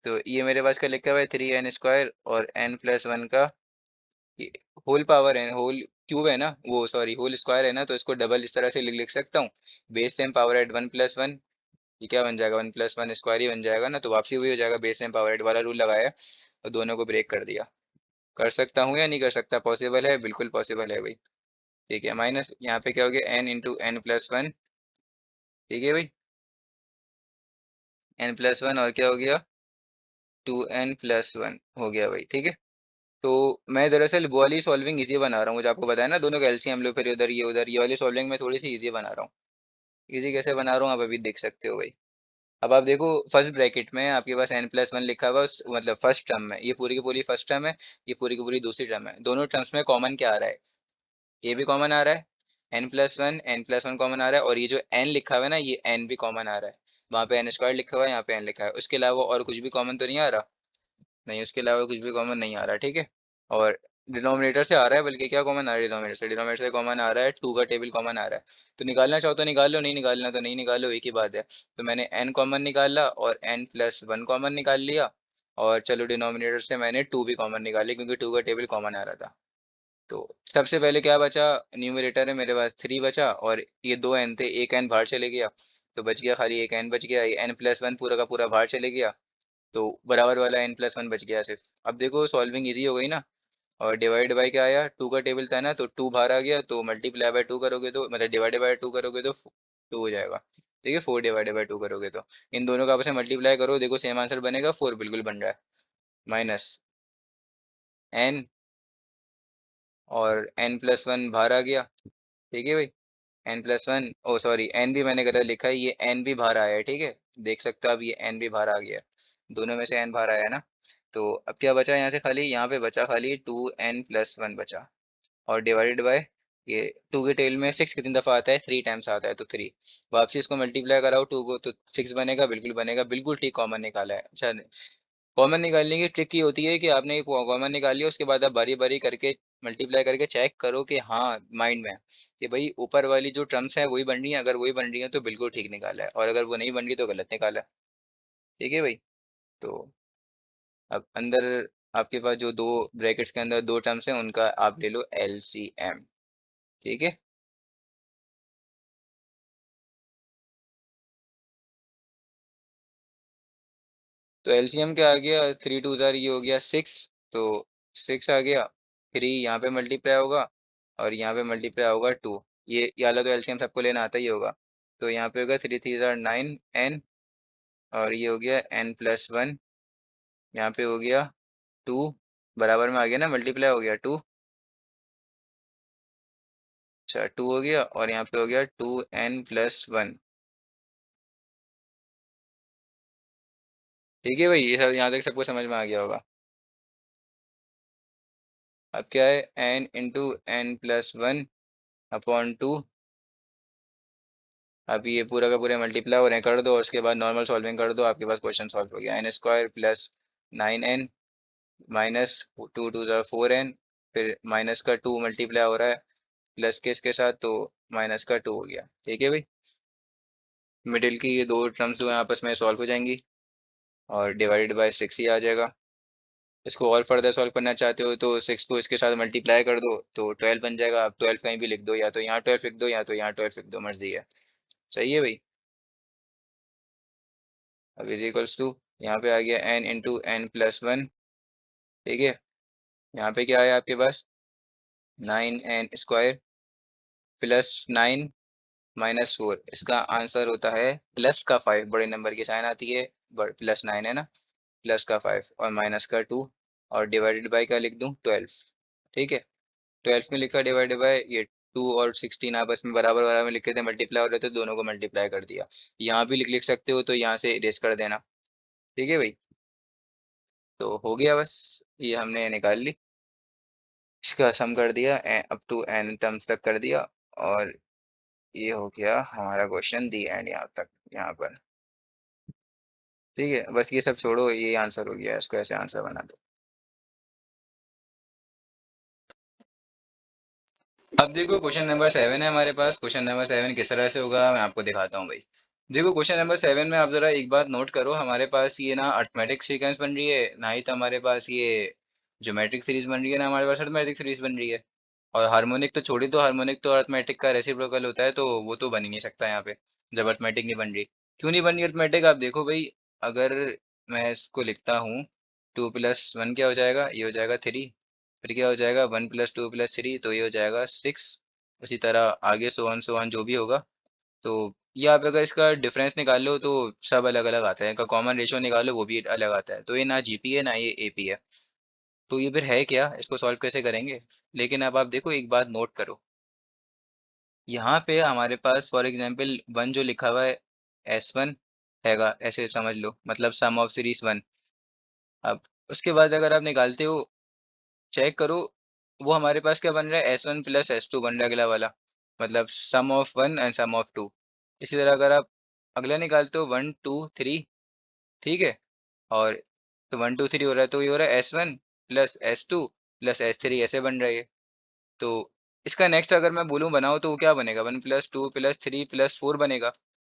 तो ये मेरे पास क्या लिखा हुआ है, 3n² और n+1 का होल पावर है, होल क्यूब है ना, वो सॉरी होल स्क्वायर है ना, तो इसको डबल इस तरह से लिख लिख सकता हूँ, बेस सेम पावर एट 1+1। ये क्या बन जाएगा, 1+1² ही बन जाएगा ना, तो वापसी वही हो जाएगा, बेस टाइम पावर एट वाला रूल लगाया और दोनों को ब्रेक कर दिया। कर सकता हूँ या नहीं कर सकता, पॉसिबल है, बिल्कुल पॉसिबल है भाई। ठीक है, माइनस यहाँ पे क्या हो गया, n × n+1। ठीक है भाई, n+1 और क्या हो गया, 2n+1 हो गया भाई। ठीक है, तो मैं दरअसल वो वाली सॉल्विंग इजी बना रहा हूँ, मुझे आपको बताया ना, दोनों का एलसीएम लो फिर उधर, ये वाली सॉल्विंग मैं थोड़ी सी इजी बना रहा हूँ। इजी कैसे बना रहा हूँ आप अभी देख सकते हो भाई। अब आप देखो, फर्स्ट ब्रैकेट में आपके पास n+1 लिखा हुआ है, मतलब फर्स्ट टर्म में, ये पूरी की पूरी फर्स्ट टर्म है, ये पूरी की पूरी दूसरी टर्म है। दोनों टर्म्स में कॉमन क्या आ रहा है, ये भी कॉमन आ रहा है, n+1 कॉमन आ रहा है, और ये जो n लिखा हुआ है ना, ये n भी कॉमन आ रहा है। वहाँ पे n² लिखा हुआ है, यहाँ पे n लिखा है, उसके अलावा और कुछ भी कॉमन तो नहीं आ रहा, नहीं उसके अलावा कुछ भी कॉमन नहीं आ रहा। ठीक है, और डिनोमिनेटर से आ रहा है, बल्कि क्या कॉमन आ रहा है डिनोमिनेटर से कॉमन आ रहा है, टू का टेबल कॉमन आ रहा है। तो निकालना चाहो तो निकाल लो, नहीं निकालना तो नहीं निकालो, एक ही बात है। तो मैंने n कॉमन निकाला और n+1 कॉमन निकाल लिया। और चलो डिनोमिनेटर से मैंने टू भी कॉमन निकाल लिया, क्योंकि टू का टेबल कॉमन आ रहा था। तो सबसे पहले क्या बचा, न्यूमरेटर है मेरे पास, थ्री बचा, और ये दो एन थे, एक एन बाहर चले गया। तो बच गया खाली एक एन बच गया, ये n+1 पूरा का पूरा बाहर चले गया। तो बराबर वाला n+1 बच गया सिर्फ। अब देखो सॉल्विंग इजी हो गई ना। और डिवाइड बाय क्या आया, टू का टेबल था ना, तो टू बाहर आ गया, तो मल्टीप्लाई बाय टू करोगे तो मतलब डिवाइड बाय टू करोगे तो टू हो जाएगा। ठीक है, फोर डिवाइड बाय टू करोगे तो इन दोनों का आपस में मल्टीप्लाई करो, देखो सेम आंसर बनेगा, फोर बिल्कुल बन रहा है। माइनस एन, और n+1 बाहर आ गया। ठीक है भाई, n+1, ओ सॉरी एन भी मैंने गलत लिखा है, ये एन भी बाहर आया है, ठीक है। देख सकते हो अब, ये एन भी बाहर आ गया है, दोनों में से एन बाहर आया है ना। तो अब क्या बचा यहाँ से, खाली यहाँ पे बचा खाली 2n+1 बचा। और डिवाइडेड बाय ये, टू के टेल में सिक्स कितनी दफ़ा आता है, थ्री टाइम्स आता है, तो थ्री। वापसी इसको मल्टीप्लाई कराओ टू को, तो सिक्स बनेगा, बिल्कुल बनेगा, बिल्कुल ठीक कॉमन निकाला है। अच्छा, कॉमन निकालने की ट्रिक ये होती है कि आपने कॉमन निकाल लिया, उसके बाद आप बारी बारी करके मल्टीप्लाई करके चेक करो कि हाँ माइंड में कि भाई ऊपर वाली जो टर्म्स है वही बन रही है, अगर वही बन रही है तो बिल्कुल ठीक निकाला है, और अगर वो नहीं बन रही तो गलत निकाला है। ठीक है भाई। तो अब अंदर आपके पास जो दो ब्रैकेट्स के अंदर दो टर्म्स हैं, उनका आप ले लो LCM। ठीक है। तो एलसीएम क्या आ गया, थ्री टू ज़ार ये हो गया सिक्स। तो सिक्स आ गया, थ्री यहाँ पे मल्टीप्लाई होगा, और यहाँ पे मल्टीप्लाई होगा टू। ये वाला तो एलसीएम सबको लेना आता ही होगा। तो यहाँ पे होगा थ्री थ्री ज़ार नाइन एन, और ये हो गया n+1। यहाँ पे हो गया टू, बराबर में आ गया ना, मल्टीप्लाई हो गया टू। अच्छा, टू हो गया, और यहाँ पे हो गया 2n+1। ठीक है भाई, ये सब यहाँ तक सबको समझ में आ गया होगा। अब क्या है, n × n+1 अपॉन टू। अब ये पूरा का पूरा मल्टीप्लाई हो रहे हैं, कर दो, और उसके बाद नॉर्मल सॉल्विंग कर दो, आपके पास क्वेश्चन सॉल्व हो गया। n² plus 9n minus two to ज़ा 4n, फिर माइनस का टू मल्टीप्लाई हो रहा है प्लस के इसके साथ, तो माइनस का टू हो गया। ठीक है भाई, मिडिल की ये दो टर्म्स जो हैं आपस में सॉल्व हो जाएंगी, और डिवाइडेड बाय सिक्स ही आ जाएगा। इसको और फर्दर सॉल्व करना चाहते हो तो सिक्स को इसके साथ मल्टीप्लाई कर दो, तो 12 बन जाएगा। आप 12 कहीं भी लिख दो, या तो यहाँ 12 लिख दो, या तो यहाँ 12 लिख दो, मर्जी है। सही है भाई। अब इज इक्वल्स टू, यहाँ पे आ गया n × n+1। ठीक है, यहाँ पे क्या है आपके पास, 9n² प्लस 9 - 4। इसका आंसर होता है प्लस का 5, बड़े नंबर की साइन आती है, प्लस 9 है ना, प्लस का 5 और माइनस का 2, और डिवाइडेड बाय क्या लिख दूँ, 12। ठीक है, 12 में लिखा डिवाइडेड बाय ये, टू और 16 आपस में बराबर बराबर में लिखे थे, मल्टीप्लाई हो रहे थे, दोनों को मल्टीप्लाई कर दिया। यहाँ भी लिख लिख सकते हो, तो यहाँ से इरेज कर देना। ठीक है भाई। तो हो गया बस, ये हमने निकाल ली, इसका सम कर दिया, अप टू n टर्म्स तक कर दिया। और ये हो गया हमारा क्वेश्चन दी एंड यहाँ तक, यहाँ पर। ठीक है, बस ये सब छोड़ो, ये आंसर हो गया, इसको ऐसे आंसर बना दो। अब देखो क्वेश्चन नंबर 7 है हमारे पास। क्वेश्चन नंबर 7 किस तरह से होगा मैं आपको दिखाता हूँ भाई। देखो क्वेश्चन नंबर 7 में आप जरा एक बात नोट करो, हमारे पास ये ना अर्थमेटिक सीक्वेंस बन रही है, ना ही तो हमारे पास ये ज्योमेट्रिक सीरीज बन रही है, ना हमारे पास अर्थमेटिक सीरीज बन रही है। और हार्मोनिक तो छोड़ी, तो हार्मोनिक तो अर्थमेटिक का रेसिप्रोकल होता है, तो वो तो बन ही नहीं सकता यहाँ पे, जब अर्थमेटिक नहीं बन रही। क्यों नहीं बन रही अर्थमेटिक, आप देखो भाई। अगर मैं इसको लिखता हूँ, 2+1 क्या हो जाएगा, ये हो जाएगा 3। फिर क्या हो जाएगा, 1+2+3, तो ये हो जाएगा 6। उसी तरह आगे सो ऑन जो भी होगा। तो ये आप अगर इसका डिफरेंस निकालो तो सब अलग अलग आता है, इनका कॉमन रेशियो निकालो वो भी अलग आता है, तो ये ना जीपी है ना ये एपी है। तो ये फिर है क्या, इसको सॉल्व कैसे करेंगे। लेकिन अब आप देखो एक बात नोट करो, यहाँ पे हमारे पास फॉर एग्जांपल वन जो लिखा हुआ है, S1 हैगा, ऐसे समझ लो, मतलब सम ऑफ सीरीज वन। अब उसके बाद अगर आप निकालते हो, चेक करो, वो हमारे पास क्या बन रहा है, S1 प्लस S2 बन रहा है अगला वाला, मतलब sum of one and sum of two. इसी तरह अगर आप अगला निकालते हो, 1 2 3, ठीक है, और तो 1 2 3 हो रहा है, तो ये हो रहा है S1 plus S2 plus H three ऐसे बन रहा है ये। तो इसका नेक्स्ट अगर मैं बोलूँ बनाओ तो वो क्या बनेगा, 1 + 2 + 3 + 4 बनेगा।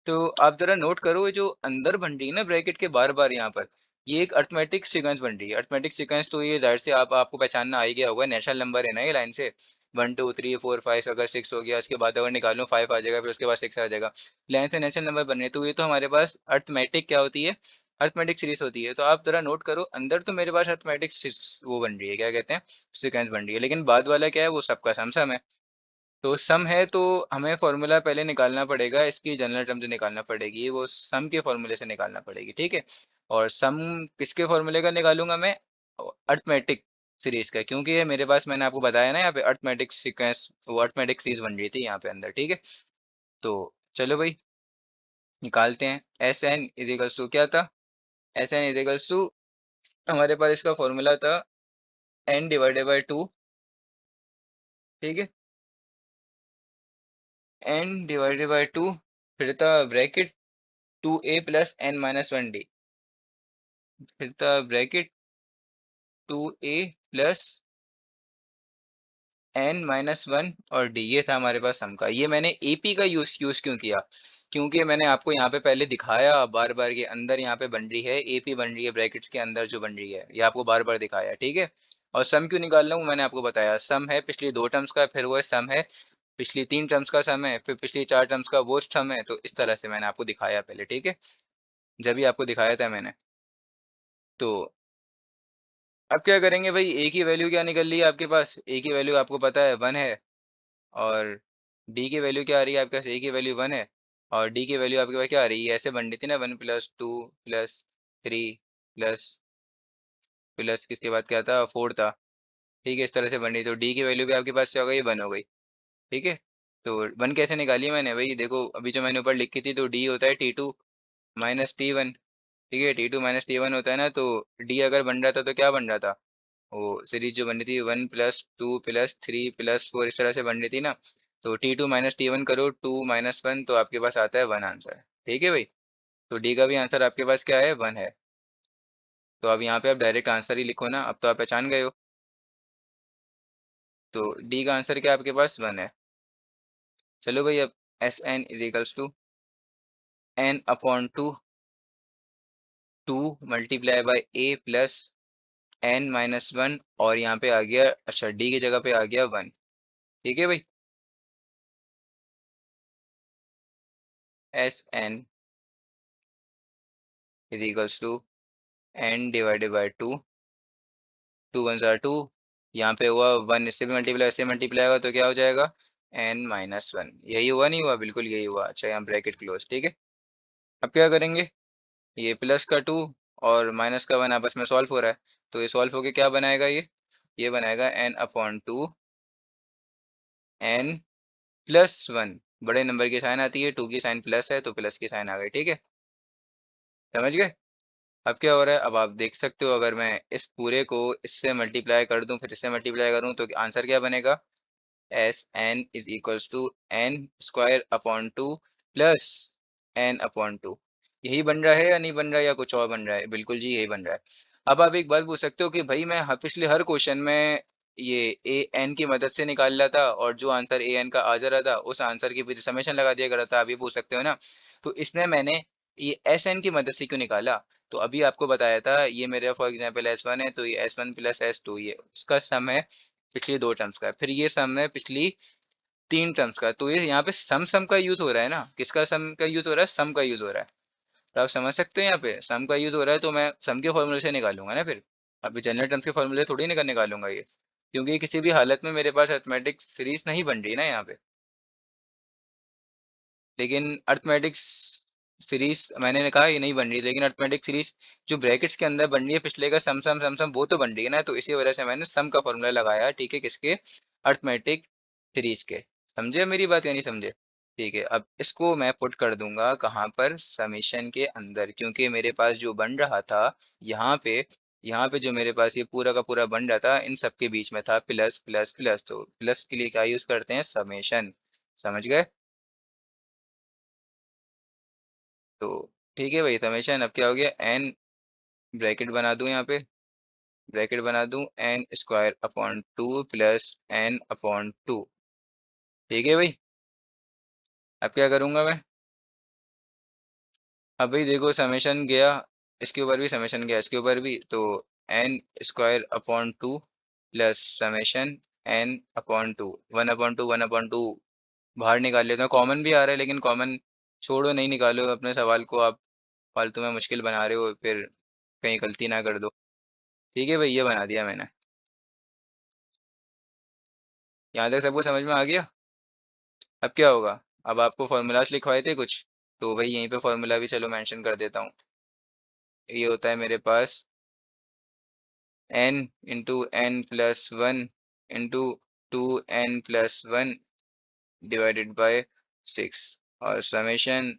तो आप जरा नोट करो, ये जो अंदर बन रही है ना ब्रैकेट के बार बार यहाँ पर, ये एक अर्थमेटिक सीक्वेंस बन रही है। अर्थमेटिक सीक्वेंस तो ये जाहिर से आप आपको पहचानना आ ही गया होगा, नेचुरल नंबर है ना ये लाइन से। 1 2 3 4 5, अगर 6 हो गया उसके बाद अगर निकालो 5 आ जाएगा, फिर उसके बाद 6 आ जाएगा। लाइन से नेचुरल नंबर बन रहे हैं, तो ये तो हमारे पास अर्थमेटिक क्या होती है, अर्थमेटिक सीरीज होती है। तो आप जरा नोट करो, अंदर तो मेरे पास अर्थमेटिक वो बन रही है, क्या कहते हैं, सीक्वेंस बन रही है, लेकिन बाद वाला क्या है, वो सबका सम है। तो सम है तो हमें फॉर्मूला पहले निकालना पड़ेगा, इसकी जनरल टर्म जो निकालना पड़ेगी वो सम के फॉर्मूले से निकालना पड़ेगी, ठीक है। और सम किसके फॉर्मूले का निकालूंगा मैं, अर्थमेटिक सीरीज का, क्योंकि ये मेरे पास मैंने आपको बताया ना यहाँ पे अर्थमेटिक सीक्वेंस, वो अर्थमेटिक सीरीज बन रही थी यहाँ पे अंदर, ठीक है। तो चलो भाई निकालते हैं। एस एन इजिकल्स टू क्या था, एस एन इजिकल्स टू, हमारे पास इसका फॉर्मूला था n/2, ठीक है। n/2, फिर था ब्रैकेट 2a + n - 1d, फिर था ब्रैकेट 2a + n - 1 और d, ये था हमारे पास सम का। ये मैंने एपी का यूज क्यों किया, क्योंकि मैंने आपको यहाँ पे पहले दिखाया बार बार के अंदर यहाँ पे बन रही है एपी, बन रही है ब्रैकेट्स के अंदर जो बन रही है, ये आपको बार बार दिखाया, ठीक है। और सम क्यों निकाल रहा हूँ मैंने आपको बताया, सम है पिछली 2 टर्म्स का, फिर वो सम है पिछली 3 टर्म्स का सम है, फिर पिछली 4 टर्म्स का वो सम है। तो इस तरह से मैंने आपको दिखाया पहले, ठीक है, जब भी आपको दिखाया था मैंने। तो अब क्या करेंगे भाई, ए की वैल्यू क्या निकल रही है आपके पास, ए की वैल्यू आपको पता है 1 है, और डी की वैल्यू क्या आ रही है आपके पास, ए की वैल्यू 1 है, और डी की वैल्यू आपके पास क्या आ रही है, ऐसे बन रही थी ना, 1 + 2 + 3 प्लस किसके बाद क्या था, 4 था, ठीक है, इस तरह से बन रही। तो डी की वैल्यू भी आपके पास क्या हो गई, 1 हो गई, ठीक है। तो 1 कैसे निकाली मैंने भाई, देखो अभी जो मैंने ऊपर लिखी थी, तो डी होता है T2 - T1, ठीक है, T2 - T1 होता है ना। तो डी अगर बन रहा था तो क्या बन रहा था, वो सीरीज जो बन रही थी 1 + 2 + 3 + 4 इस तरह से बन रही थी ना। तो T2 - T1 करो, 2 - 1, तो आपके पास आता है 1 आंसर, ठीक है भाई। तो डी का भी आंसर आपके पास क्या है, 1 है। तो अब यहाँ पे आप डायरेक्ट आंसर ही लिखो ना, अब तो आप पहचान गए हो। तो डी का आंसर क्या आपके पास, 1 है। चलो भाई अब SN = n/2, 2 × a + n - 1, और यहाँ पे आ गया, अच्छा डी की जगह पे आ गया 1, ठीक है भाई। SN = n/2, 2 × 1 = 2, यहाँ पे हुआ 1, इससे भी मल्टीप्लाई, इससे मल्टीप्लाई होगा तो क्या हो जाएगा, n - 1, यही हुआ नहीं हुआ, बिल्कुल यही हुआ। अच्छा यहाँ ब्रैकेट क्लोज, ठीक है। अब क्या करेंगे, ये प्लस का 2 और माइनस का 1 आपस में सॉल्व हो रहा है, तो ये सॉल्व होके क्या बनाएगा, ये बनाएगा n/2, n+1, बड़े नंबर की साइन आती है, 2 की साइन प्लस है तो प्लस की साइन आ गई, ठीक है, समझ गए। अब क्या हो रहा है, अब आप देख सकते हो, अगर मैं इस पूरे को इससे मल्टीप्लाई कर दूं, फिर इससे मल्टीप्लाई करूं, तो आंसर क्या बनेगा, SN = n² / 2 + n/2, यही बन रहा है या नहीं बन रहा है, या कुछ और बन रहा है, बिल्कुल जी यही बन रहा है। अब आप एक बात पूछ सकते हो कि भाई मैं पिछले हर क्वेश्चन में ये ए एन की मदद से निकाल रहा था, और जो आंसर ए एन का आ जा रहा था उस आंसर की फिर समेशन लगा दिया कर रहा था, आप ये पूछ सकते हो ना। तो इसमें मैंने ये एस एन की मदद से क्यों निकाला, तो अभी आपको बताया था, ये मेरा फॉर एग्जांपल S1 है, तो ये S1 + S2, ये उसका सम है पिछली 2 टर्म्स का, फिर ये सम है पिछली 3 टर्म्स का। तो ये यहाँ पे सम सम का यूज हो रहा है ना, किसका सम का यूज हो रहा है, सम का यूज हो रहा है। तो आप समझ सकते हो यहाँ पे सम का यूज हो रहा है, तो मैं सम के फॉर्मूले से निकालूंगा ना फिर, अभी जनरल टर्म्स के फॉर्मूले थोड़ी निकालूंगा ये, क्योंकि किसी भी हालत में मेरे पास अर्थमेटिक सीरीज नहीं बन रही ना यहाँ पे। लेकिन अर्थमेटिक सीरीज मैंने कहा ये नहीं बन रही, लेकिन अर्थमेटिक सीरीज जो ब्रैकेट्स के अंदर बन रही है, पिछले का सम सम सम सम वो तो बन रही है ना, तो इसी वजह से मैंने सम का फॉर्मूला लगाया, ठीक है, किसके, अर्थमेटिक सीरीज के। समझे मेरी बात या नहीं समझे, ठीक है। अब इसको मैं पुट कर दूंगा कहाँ पर, समीशन के अंदर, क्योंकि मेरे पास जो बन रहा था यहाँ पे, यहाँ पे जो मेरे पास ये पूरा का पूरा बन रहा था, इन सब के बीच में था प्लस प्लस प्लस, तो प्लस के लिए क्या यूज करते हैं, समेशन, समझ गए। तो ठीक है भाई, समेशन अब क्या हो गया, एन ब्रैकेट बना दूं यहाँ पे, ब्रैकेट बना दूं n square upon 2 plus n upon 2। ठीक है भाई। अब क्या करूंगा मैं? अब भाई देखो समेशन गया, इसके ऊपर भी समेशन गया, इसके ऊपर भी, तो n square upon 2 plus summation n upon 2, 1/2 1/2 बाहर निकाल लेता हूँ। कॉमन भी आ रहा है लेकिन कॉमन छोड़ो, नहीं निकालो अपने सवाल को आप, फालतू में मुश्किल बना रहे हो, फिर कहीं गलती ना कर दो। ठीक है भाई, ये बना दिया मैंने। यहाँ तक सबको समझ में आ गया? अब क्या होगा? अब आपको फॉर्मूलाज लिखवाए थे कुछ, तो भाई यहीं पे फॉर्मूला भी चलो मेंशन कर देता हूँ। ये होता है मेरे पास n into n plus one into 2n+1 divided by 6, और समेशन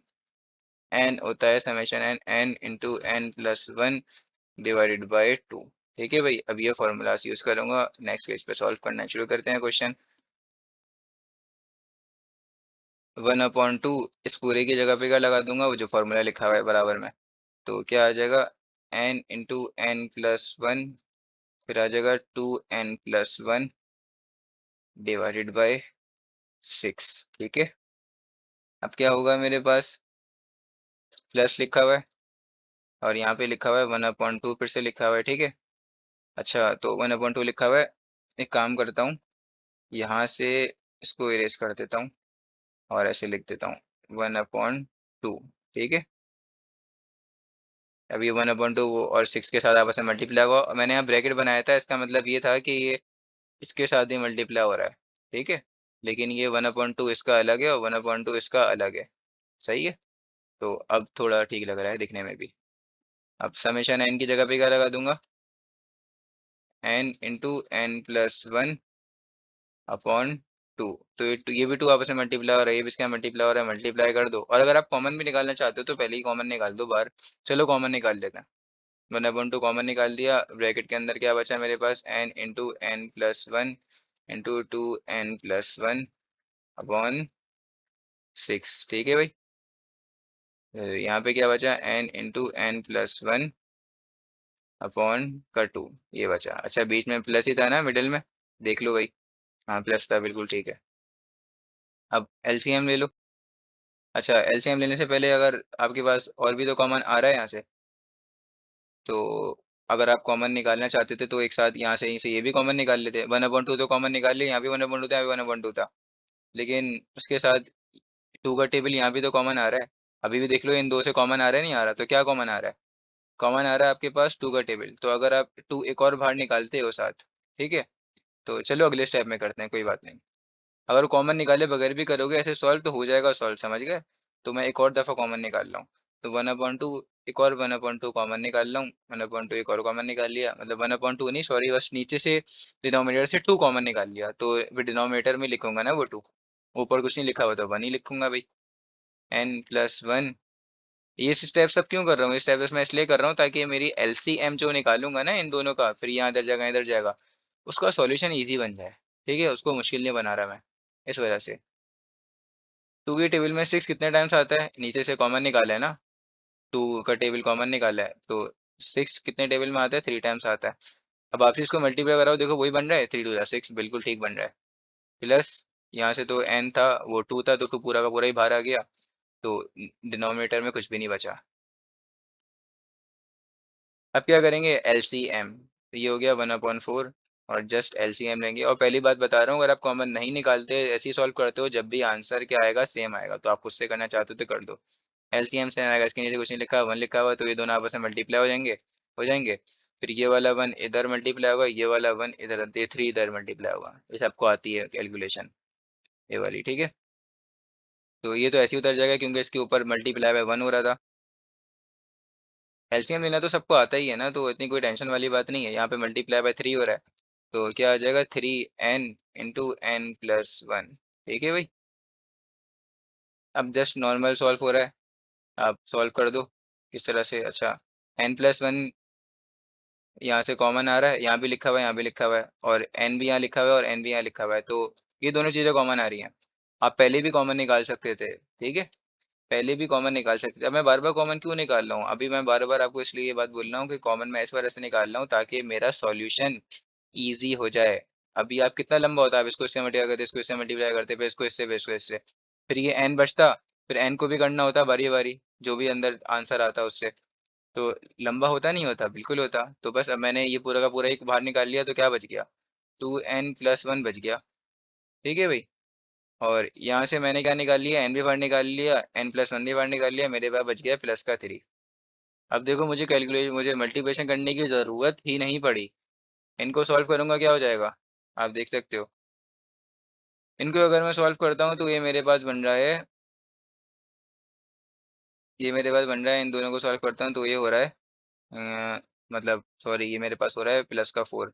n होता है summation n into n+1 divided by 2। ठीक है भाई, अब ये फॉर्मूलाज यूज करूंगा। नेक्स्ट पेज पे सॉल्व करना शुरू करते हैं क्वेश्चन। 1/2 इस पूरे की जगह पे क्या लगा दूंगा, वो जो फॉर्मूला लिखा हुआ है बराबर में, तो क्या आ जाएगा, n इंटू n+1, फिर आ जाएगा 2n+1 डिवाइडेड बाय 6। ठीक है। अब क्या होगा मेरे पास, प्लस लिखा हुआ है और यहाँ पे लिखा हुआ है 1/2 फिर से लिखा हुआ है। ठीक है। अच्छा, तो 1/2 लिखा हुआ है। एक काम करता हूँ, यहाँ से इसको इरेज कर देता हूँ और ऐसे लिख देता हूँ 1/2। ठीक है। अब ये 1/2 वो और 6 के साथ आपस में मल्टीप्लाई हुआ, और मैंने यहाँ ब्रैकेट बनाया था, इसका मतलब ये था कि ये इसके साथ ही मल्टीप्लाई हो रहा है। ठीक है। लेकिन ये 1/2 इसका अलग है और 1/2 इसका अलग है। सही है। तो अब थोड़ा ठीक लग रहा है दिखने में भी। अब समेशन एन की जगह पे क्या लगा दूंगा, एन इंटू n+1 अपॉन 2। तो ये भी 2 आपस में मल्टीप्लाई हो रहा है, ये भी इसका मल्टीप्लाई हो रहा है, मल्टीप्लाई कर दो। और अगर आप कॉमन भी निकालना चाहते हो तो पहले ही कॉमन निकाल दो बाहर। चलो कॉमन निकाल लेते हैं। 1/2 कॉमन निकाल दिया, ब्रैकेट के अंदर क्या बचा मेरे पास, n into n+1 into 2n+1 upon 6। ठीक है भाई। यहाँ पे क्या बचा, n इंटू n+1 अपॉन का 2, ये बचा। अच्छा, बीच में प्लस ही था ना मिडिल में, देख लो भाई। हाँ प्लस था, बिल्कुल ठीक है। अब एलसीएम ले लो। अच्छा, एलसीएम लेने से पहले अगर आपके पास और भी तो कॉमन आ रहा है यहाँ से, तो अगर आप कॉमन निकालना चाहते थे तो एक साथ यहाँ से, यहीं से ये भी कॉमन निकाल लेते। 1/2 तो कॉमन निकाल लिया, यहाँ भी 1/2 था, यहाँ भी 1/2 था, लेकिन उसके साथ 2 का टेबल यहाँ भी तो कॉमन आ रहा है। अभी भी देख लो, इन दो से कॉमन आ रहा है, नहीं आ रहा, तो क्या कॉमन आ रहा है, कॉमन आ रहा है आपके पास 2 का टेबल। तो अगर आप 2 एक और बाहर निकालते हो साथ, ठीक है, तो चलो अगले स्टेप में करते हैं, कोई बात नहीं। अगर कॉमन निकाले बगैर भी करोगे ऐसे सॉल्व तो हो जाएगा सॉल्व, समझ गए। तो मैं एक और दफ़ा कॉमन निकाल रहा हूँ। तो 1/2, एक और 1/2 कॉमन निकाल रहा हूँ, 1/2 एक और कॉमन निकाल लिया, मतलब 1/2 नहीं, सॉरी, बस नीचे से डिनोमिनेटर से 2 कॉमन निकाल लिया, तो फिर डिनोमिनेटर में लिखूंगा ना वो 2, ऊपर कुछ नहीं लिखा हुआ तो 1 ही लिखूंगा भाई। n+1। ये स्टेप सब क्यों कर रहा हूँ, ये स्टेप मैं इसलिए कर रहा हूँ ताकि मेरी एलसीएम जो निकालूंगा ना इन दोनों का, फिर यहाँ इधर जाएगा इधर जाएगा, उसका सॉल्यूशन इजी बन जाए। ठीक है, उसको मुश्किल नहीं बना रहा मैं, इस वजह से। 2 के टेबल में 6 कितने टाइम्स आता है, नीचे से कॉमन निकाला है ना, 2 का टेबल कॉमन निकाला है, तो 6 कितने टेबल में आता है, 3 टाइम्स आता है। अब आपसे इसको मल्टीप्लाई कराओ, देखो वही बन रहा है, 3 2 6, बिल्कुल ठीक बन रहा है। प्लस यहाँ से तो n था, वो 2 था, तो 2 पूरा का पूरा ही बाहर आ गया, तो डिनोमिनेटर में कुछ भी नहीं बचा। अब क्या करेंगे, एलसीएम। तो ये हो गया 1/4, और जस्ट एलसीएम लेंगे। और पहली बात बता रहा हूँ, अगर आप कॉमन नहीं निकालते, ऐसे ही सॉल्व करते हो, जब भी आंसर क्या आएगा, सेम आएगा, तो आप खुद से करना चाहते हो तो कर दो। एलसीएम सेम आएगा, इसके नीचे कुछ नहीं लिखा, 1 लिखा हुआ, तो ये दोनों आपस में मल्टीप्लाई हो जाएंगे। फिर ये वाला 1 इधर मल्टीप्लाई होगा, ये वाला 1 इधर, ये 3 इधर मल्टीप्लाई होगा। ये सबको आती है कैलकुलेशन, ये वाली, ठीक है। तो ये तो ऐसे ही उतर जाएगा क्योंकि इसके ऊपर मल्टीप्लाई बाय 1 हो रहा था। एलसीएम लेना तो सबको आता ही है ना, तो इतनी कोई टेंशन वाली बात नहीं है। यहाँ पे मल्टीप्लाई बाय 3 हो रहा है, तो क्या आ जाएगा, 3n इंटू n+1। ठीक है भाई। अब जस्ट नॉर्मल सॉल्व हो रहा है, आप सॉल्व कर दो किस तरह से। अच्छा, n+1 यहाँ से कॉमन आ रहा है, यहाँ भी लिखा हुआ है, यहाँ भी लिखा हुआ है, और n भी यहाँ लिखा हुआ है और n भी यहाँ लिखा हुआ है, तो ये दोनों चीज़ें कॉमन आ रही हैं। आप पहले भी कॉमन निकाल सकते थे, ठीक है। पहले भी कॉमन निकाल सकते थे। अब मैं बार बार कॉमन क्यों निकाल रहा हूँ? अभी मैं बार बार आपको इसलिए ये बात बोल रहा हूँ कि कॉमन मैं इस वजह से निकाल रहा हूँ ताकि मेरा सॉल्यूशन इजी हो जाए। अभी आप कितना लंबा होता है, आप इसको इससे मल्टीप्लाई करते, इसको इससे मल्टीप्लाई करते, फिर इसको इससे, फिर इसको इससे, फिर ये एन बचता, फिर एन को भी करना होता बारी बारी, जो भी अंदर आंसर आता उससे। तो लंबा होता नहीं होता, बिल्कुल होता। तो बस अब मैंने ये पूरा का पूरा एक बाहर निकाल लिया तो क्या बच गया? 2n+1 बच गया। ठीक है भाई। और यहाँ से मैंने क्या निकाल लिया? एन भी बाहर निकाल लिया, n+1 भी बाहर निकाल लिया, मेरे पास बच गया प्लस का 3। अब देखो मुझे मल्टीप्लिकेशन करने की ज़रूरत ही नहीं पड़ी। इनको सॉल्व करूंगा क्या हो जाएगा? आप देख सकते हो। इनको अगर मैं सॉल्व करता हूँ तो ये मेरे पास बन रहा है, इन दोनों को सॉल्व करता हूँ तो ये हो रहा है मतलब सॉरी, ये मेरे पास हो रहा है प्लस का 4।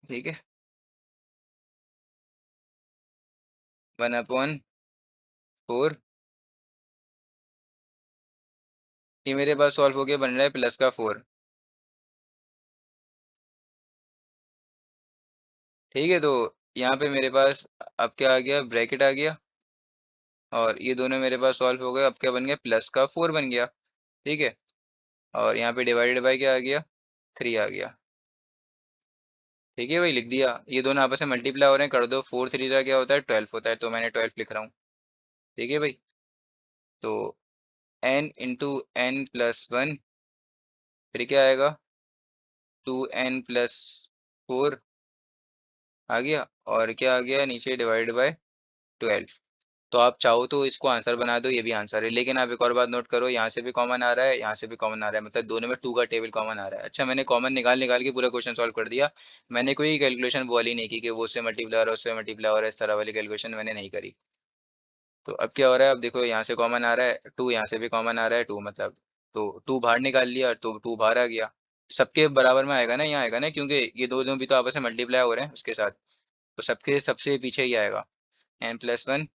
ठीक है। 1/4, ये मेरे पास सॉल्व होके बन रहा है प्लस का 4। ठीक है। तो यहाँ पे मेरे पास अब क्या आ गया? ब्रैकेट आ गया, और ये दोनों मेरे पास सॉल्व हो गए। अब क्या बन गया? प्लस का 4 बन गया। ठीक है। और यहाँ पे डिवाइडेड बाय क्या आ गया? 3 आ गया। ठीक है भाई, लिख दिया। ये दोनों आपस में मल्टीप्लाई हो रहे हैं, कर दो। 4 3 जा क्या होता है? 12 होता है, तो मैंने 12 लिख रहा हूँ। ठीक है भाई। तो n × n+1, फिर क्या आएगा? 2n+4 आ गया, और क्या आ गया नीचे? Divide by 12। तो आप चाहो तो इसको आंसर बना दो, ये भी आंसर है। लेकिन आप एक और बात नोट करो, यहाँ से भी कॉमन आ रहा है, यहाँ से भी कॉमन आ रहा है, मतलब दोनों में 2 का टेबल कॉमन आ रहा है। अच्छा, मैंने कॉमन निकाल निकाल के पूरा क्वेश्चन सॉल्व कर दिया। मैंने कोई कैलकुलेशन वो वाली नहीं की कि वो उससे मल्टीप्लाई हो रहा है, उससे मल्टीप्लाई हो रहा है, इस तरह वाली कैलकुलेशन मैंने नहीं करी। तो अब क्या हो रहा है? अब देखो, यहाँ से कॉमन आ रहा है 2, यहाँ से भी कॉमन आ रहा है 2, मतलब तो 2 बाहर निकाल लिया तो 2 बाहर आ गया। सबके बराबर में आएगा ना, यहाँ आएगा ना, क्योंकि ये दोनों भी तो आपस में मल्टीप्लाई हो रहे हैं उसके साथ। तो सबके सबसे पीछे ही आएगा n+1।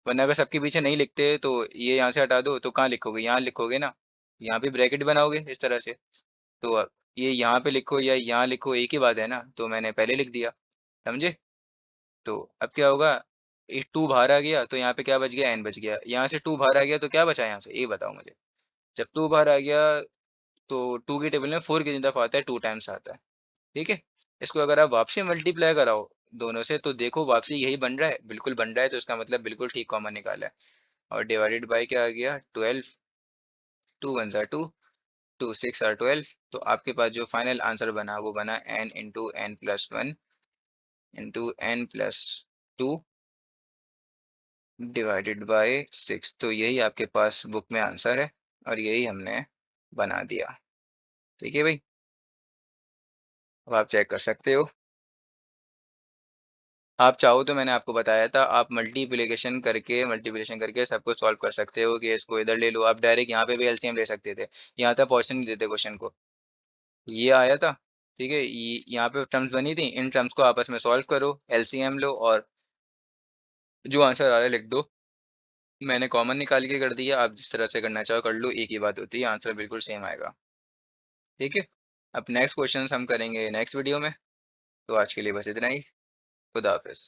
वरना अगर सबके पीछे नहीं लिखते तो ये यहाँ से हटा दो तो कहाँ लिखोगे? यहाँ लिखोगे ना। यहाँ भी ब्रैकेट बनाओगे इस तरह से। तो अब ये यहाँ पे लिखो या यहाँ लिखो, एक ही बात है ना, तो मैंने पहले लिख दिया। समझे? तो अब क्या होगा? ये 2 बाहर आ गया तो यहाँ पे क्या बच गया? n बच गया। यहाँ से 2 बाहर आ गया तो क्या बचा यहाँ से? ये बताओ मुझे। जब 2 बाहर आ गया तो 2 की टेबल में 4 कितनी दफा आता है? 2 टाइम्स आता है। ठीक है। इसको अगर आप वापसी मल्टीप्लाई कराओ दोनों से तो देखो वापसी यही बन रहा है, बिल्कुल बन रहा है, तो इसका मतलब बिल्कुल ठीक कॉमन निकाला है। और डिवाइडेड बाय क्या आ गया? 12। 2 1 2, 2 6 12। तो आपके पास जो फाइनल आंसर बना वो बना n × n+1 n+2 divided by 6। तो यही आपके पास बुक में आंसर है, और यही हमने बना दिया। ठीक है भाई। अब आप चेक कर सकते हो। आप चाहो तो मैंने आपको बताया था, आप मल्टीप्लिकेशन करके सब कुछ सॉल्व कर सकते हो, कि इसको इधर ले लो। आप डायरेक्ट यहाँ पे भी एलसीएम ले सकते थे, यहाँ तक पहुँचने नहीं देते क्वेश्चन को। ये आया था। ठीक है, ये यहाँ पे टर्म्स बनी थी, इन टर्म्स को आपस में सॉल्व करो, एलसीएम लो, और जो आंसर आ रहा है लिख दो। मैंने कॉमन निकाल के कर दिया, आप जिस तरह से करना चाहो कर लो, एक ही बात होती है, आंसर बिल्कुल सेम आएगा। ठीक है। अब नेक्स्ट क्वेश्चन हम करेंगे नेक्स्ट वीडियो में। तो आज के लिए बस इतना ही। खुदा हाफिज।